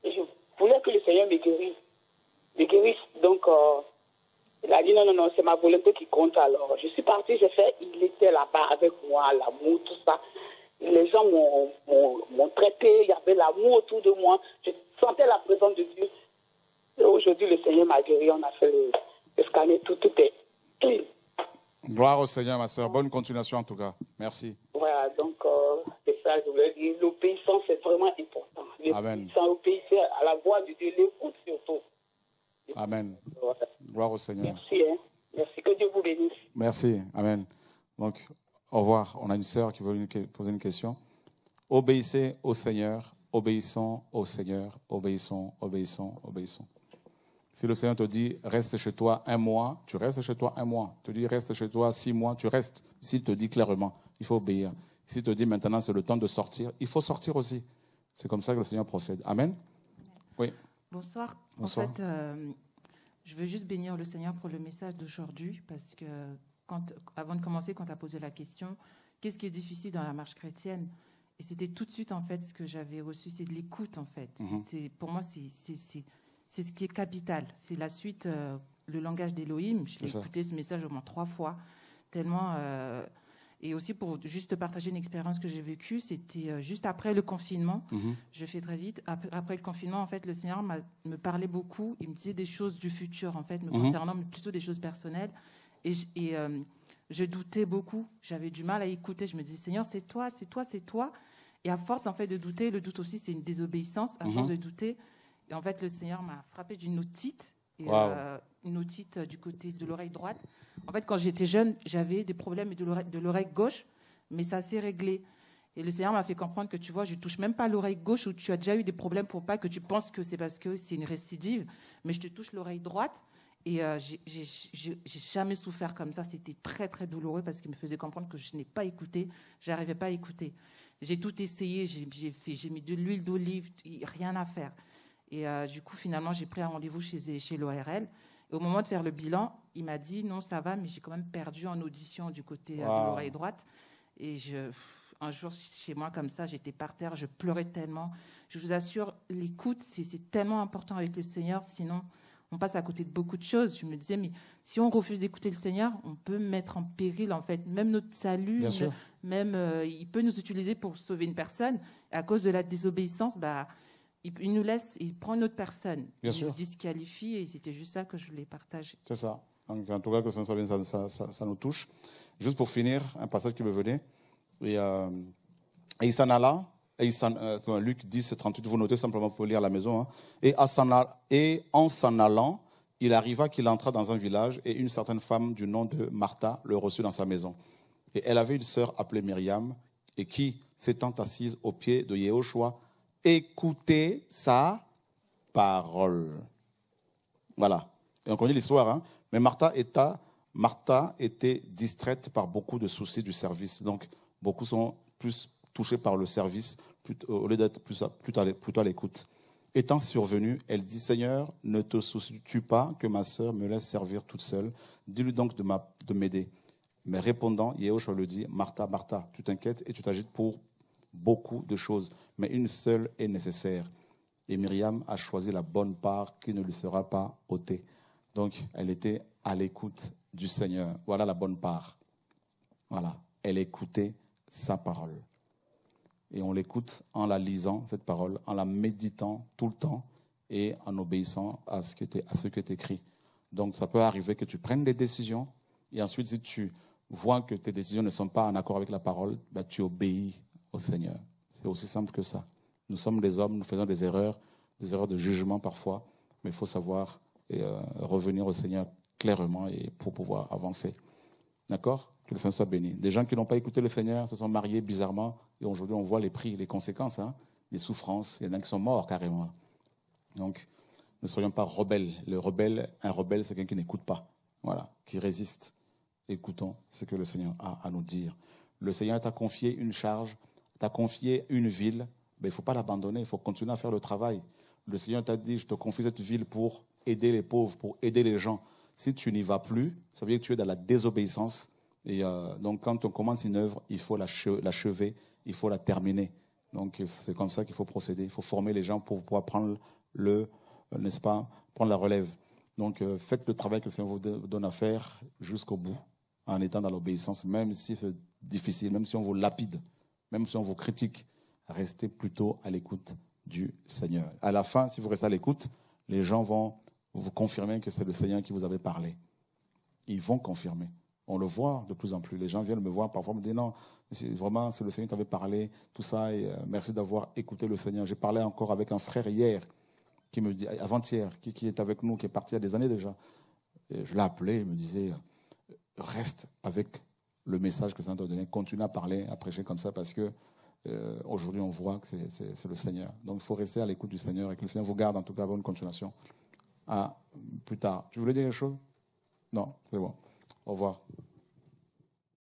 Et je voulais que le Seigneur me guérisse. Donc, il a dit, non, c'est ma volonté qui compte. Alors, je suis partie, il était là-bas avec moi, l'amour, tout ça. Et les gens m'ont traité, il y avait l'amour autour de moi. Je sentais la présence de Dieu. Et aujourd'hui, le Seigneur m'a guéri, on a fait le scanner, tout est clean. Gloire au Seigneur, ma soeur. Bonne continuation en tout cas. Merci. Voilà, donc c'est ça, je voulais dire. L'obéissance, c'est vraiment important. Amen. Sans obéir à la voix de Dieu, l'écoute surtout. Amen. Voilà. Gloire au Seigneur. Merci, hein. Merci, que Dieu vous bénisse. Merci. Amen. Donc, au revoir. On a une sœur qui veut poser une question. Obéissez au Seigneur. Obéissons au Seigneur. Obéissons. Si le Seigneur te dit, reste chez toi 1 mois, tu restes chez toi 1 mois. Tu dis, reste chez toi 6 mois, tu restes. S'il te dit clairement, il faut obéir. S'il te dit, maintenant, c'est le temps de sortir, il faut sortir aussi. C'est comme ça que le Seigneur procède. Amen. Oui. Bonsoir. Bonsoir. En fait, je veux juste bénir le Seigneur pour le message d'aujourd'hui, parce que avant de commencer, quand tu as posé la question, qu'est-ce qui est difficile dans la marche chrétienne? Et c'était tout de suite, en fait, ce que j'avais reçu, c'est de l'écoute, en fait. Pour moi, c'est ce qui est capital. C'est la suite, le langage d'Élohim. Je l'ai écouté ce message au moins 3 fois, tellement... et aussi pour juste partager une expérience que j'ai vécue, c'était juste après le confinement. Je fais très vite. Après le confinement, en fait, le Seigneur me parlait beaucoup. Il me disait des choses du futur, en fait, me concernant, mais plutôt des choses personnelles. Et je doutais beaucoup. J'avais du mal à écouter. Je me disais, Seigneur, c'est toi. Et à force, en fait, de douter, le doute aussi, c'est une désobéissance. À force de douter, et en fait, le Seigneur m'a frappé d'une otite. Et une otite du côté de l'oreille droite. En fait, quand j'étais jeune, j'avais des problèmes de l'oreille gauche, mais ça s'est réglé. Et le Seigneur m'a fait comprendre que, tu vois, je ne touche même pas l'oreille gauche où tu as déjà eu des problèmes pour pas que tu penses que c'est parce que c'est une récidive, mais je te touche l'oreille droite. Et j'ai jamais souffert comme ça. C'était très, très douloureux parce qu'il me faisait comprendre que je n'ai pas écouté. Je n'arrivais pas à écouter. J'ai tout essayé. J'ai mis de l'huile d'olive, rien à faire. Et du coup, finalement, j'ai pris un rendez-vous chez l'ORL. Et au moment de faire le bilan, il m'a dit, non, ça va, mais j'ai quand même perdu en audition du côté de l'oreille droite. Et un jour, chez moi, comme ça, j'étais par terre, je pleurais tellement. Je vous assure, l'écoute, c'est tellement important avec le Seigneur, sinon on passe à côté de beaucoup de choses. Je me disais, mais si on refuse d'écouter le Seigneur, on peut mettre en péril, en fait, même notre salut, même il peut nous utiliser pour sauver une personne. Et à cause de la désobéissance, il nous laisse, il prend une autre personne, il nous disqualifie, et c'était juste ça que je voulais partager. C'est ça. Donc, en tout cas, que ça soit bien, ça nous touche. Juste pour finir, un passage qui me venait. Et il s'en alla, Luc 10, 38, vous notez simplement pour lire à la maison. Hein. Et en s'en allant, il arriva qu'il entra dans un village et une certaine femme du nom de Martha le reçut dans sa maison. Et elle avait une sœur appelée Myriam et qui, s'étant assise aux pieds de Yehoshua, écoutait sa parole. Voilà. Et on connaît l'histoire, hein? Mais Martha était distraite par beaucoup de soucis du service. Donc, beaucoup sont plus touchés par le service au lieu d'être plutôt à l'écoute. Étant survenue, elle dit, Seigneur, ne te soucies-tu pas que ma sœur me laisse servir toute seule? Dis-lui donc de m'aider. Mais répondant, Yehoshua lui dit, Martha, Martha, tu t'inquiètes et tu t'agites pour beaucoup de choses, mais une seule est nécessaire. Et Myriam a choisi la bonne part qui ne lui sera pas ôtée. Donc, elle était à l'écoute du Seigneur. Voilà la bonne part. Voilà, elle écoutait sa parole. Et on l'écoute en la lisant, cette parole, en la méditant tout le temps et en obéissant à ce qui est écrit. Donc, ça peut arriver que tu prennes des décisions et ensuite, si tu vois que tes décisions ne sont pas en accord avec la parole, ben, tu obéis au Seigneur. C'est aussi simple que ça. Nous sommes des hommes, nous faisons des erreurs de jugement parfois, mais il faut savoir revenir au Seigneur clairement et pour pouvoir avancer. D'accord? Que le Seigneur soit béni. Des gens qui n'ont pas écouté le Seigneur se sont mariés bizarrement et aujourd'hui on voit les prix, les conséquences, hein, les souffrances. Il y en a qui sont morts carrément. Donc, ne soyons pas rebelles. Un rebelle, c'est quelqu'un qui n'écoute pas, voilà, qui résiste. Écoutons ce que le Seigneur a à nous dire. Le Seigneur t'a confié une charge, t'a confié une ville, mais il ne faut pas l'abandonner, il faut continuer à faire le travail. Le Seigneur t'a dit, je te confie cette ville pour aider les pauvres, pour aider les gens. Si tu n'y vas plus, ça veut dire que tu es dans la désobéissance. Et donc, quand on commence une œuvre, il faut l'achever, il faut la terminer. Donc, c'est comme ça qu'il faut procéder. Il faut former les gens pour pouvoir prendre prendre la relève. Donc, faites le travail que le Seigneur vous donne à faire jusqu'au bout, en étant dans l'obéissance, même si c'est difficile, même si on vous lapide, même si on vous critique, restez plutôt à l'écoute du Seigneur. À la fin, si vous restez à l'écoute, les gens vont vous confirmer que c'est le Seigneur qui vous avait parlé. Ils vont confirmer. On le voit de plus en plus. Les gens viennent me voir, parfois me disent non, vraiment, c'est le Seigneur qui t'avait parlé, tout ça, et merci d'avoir écouté le Seigneur. J'ai parlé encore avec un frère hier, qui me dit, avant-hier, qui est avec nous, qui est parti il y a des années déjà. Et je l'ai appelé, il me disait, reste avec le message que le Seigneur t'a donné, continue à parler, à prêcher comme ça, parce que aujourd'hui, on voit que c'est le Seigneur. Donc, il faut rester à l'écoute du Seigneur et que le Seigneur vous garde, en tout cas, bonne continuation. À plus tard. Tu voulais dire quelque chose? Non, c'est bon. Au revoir.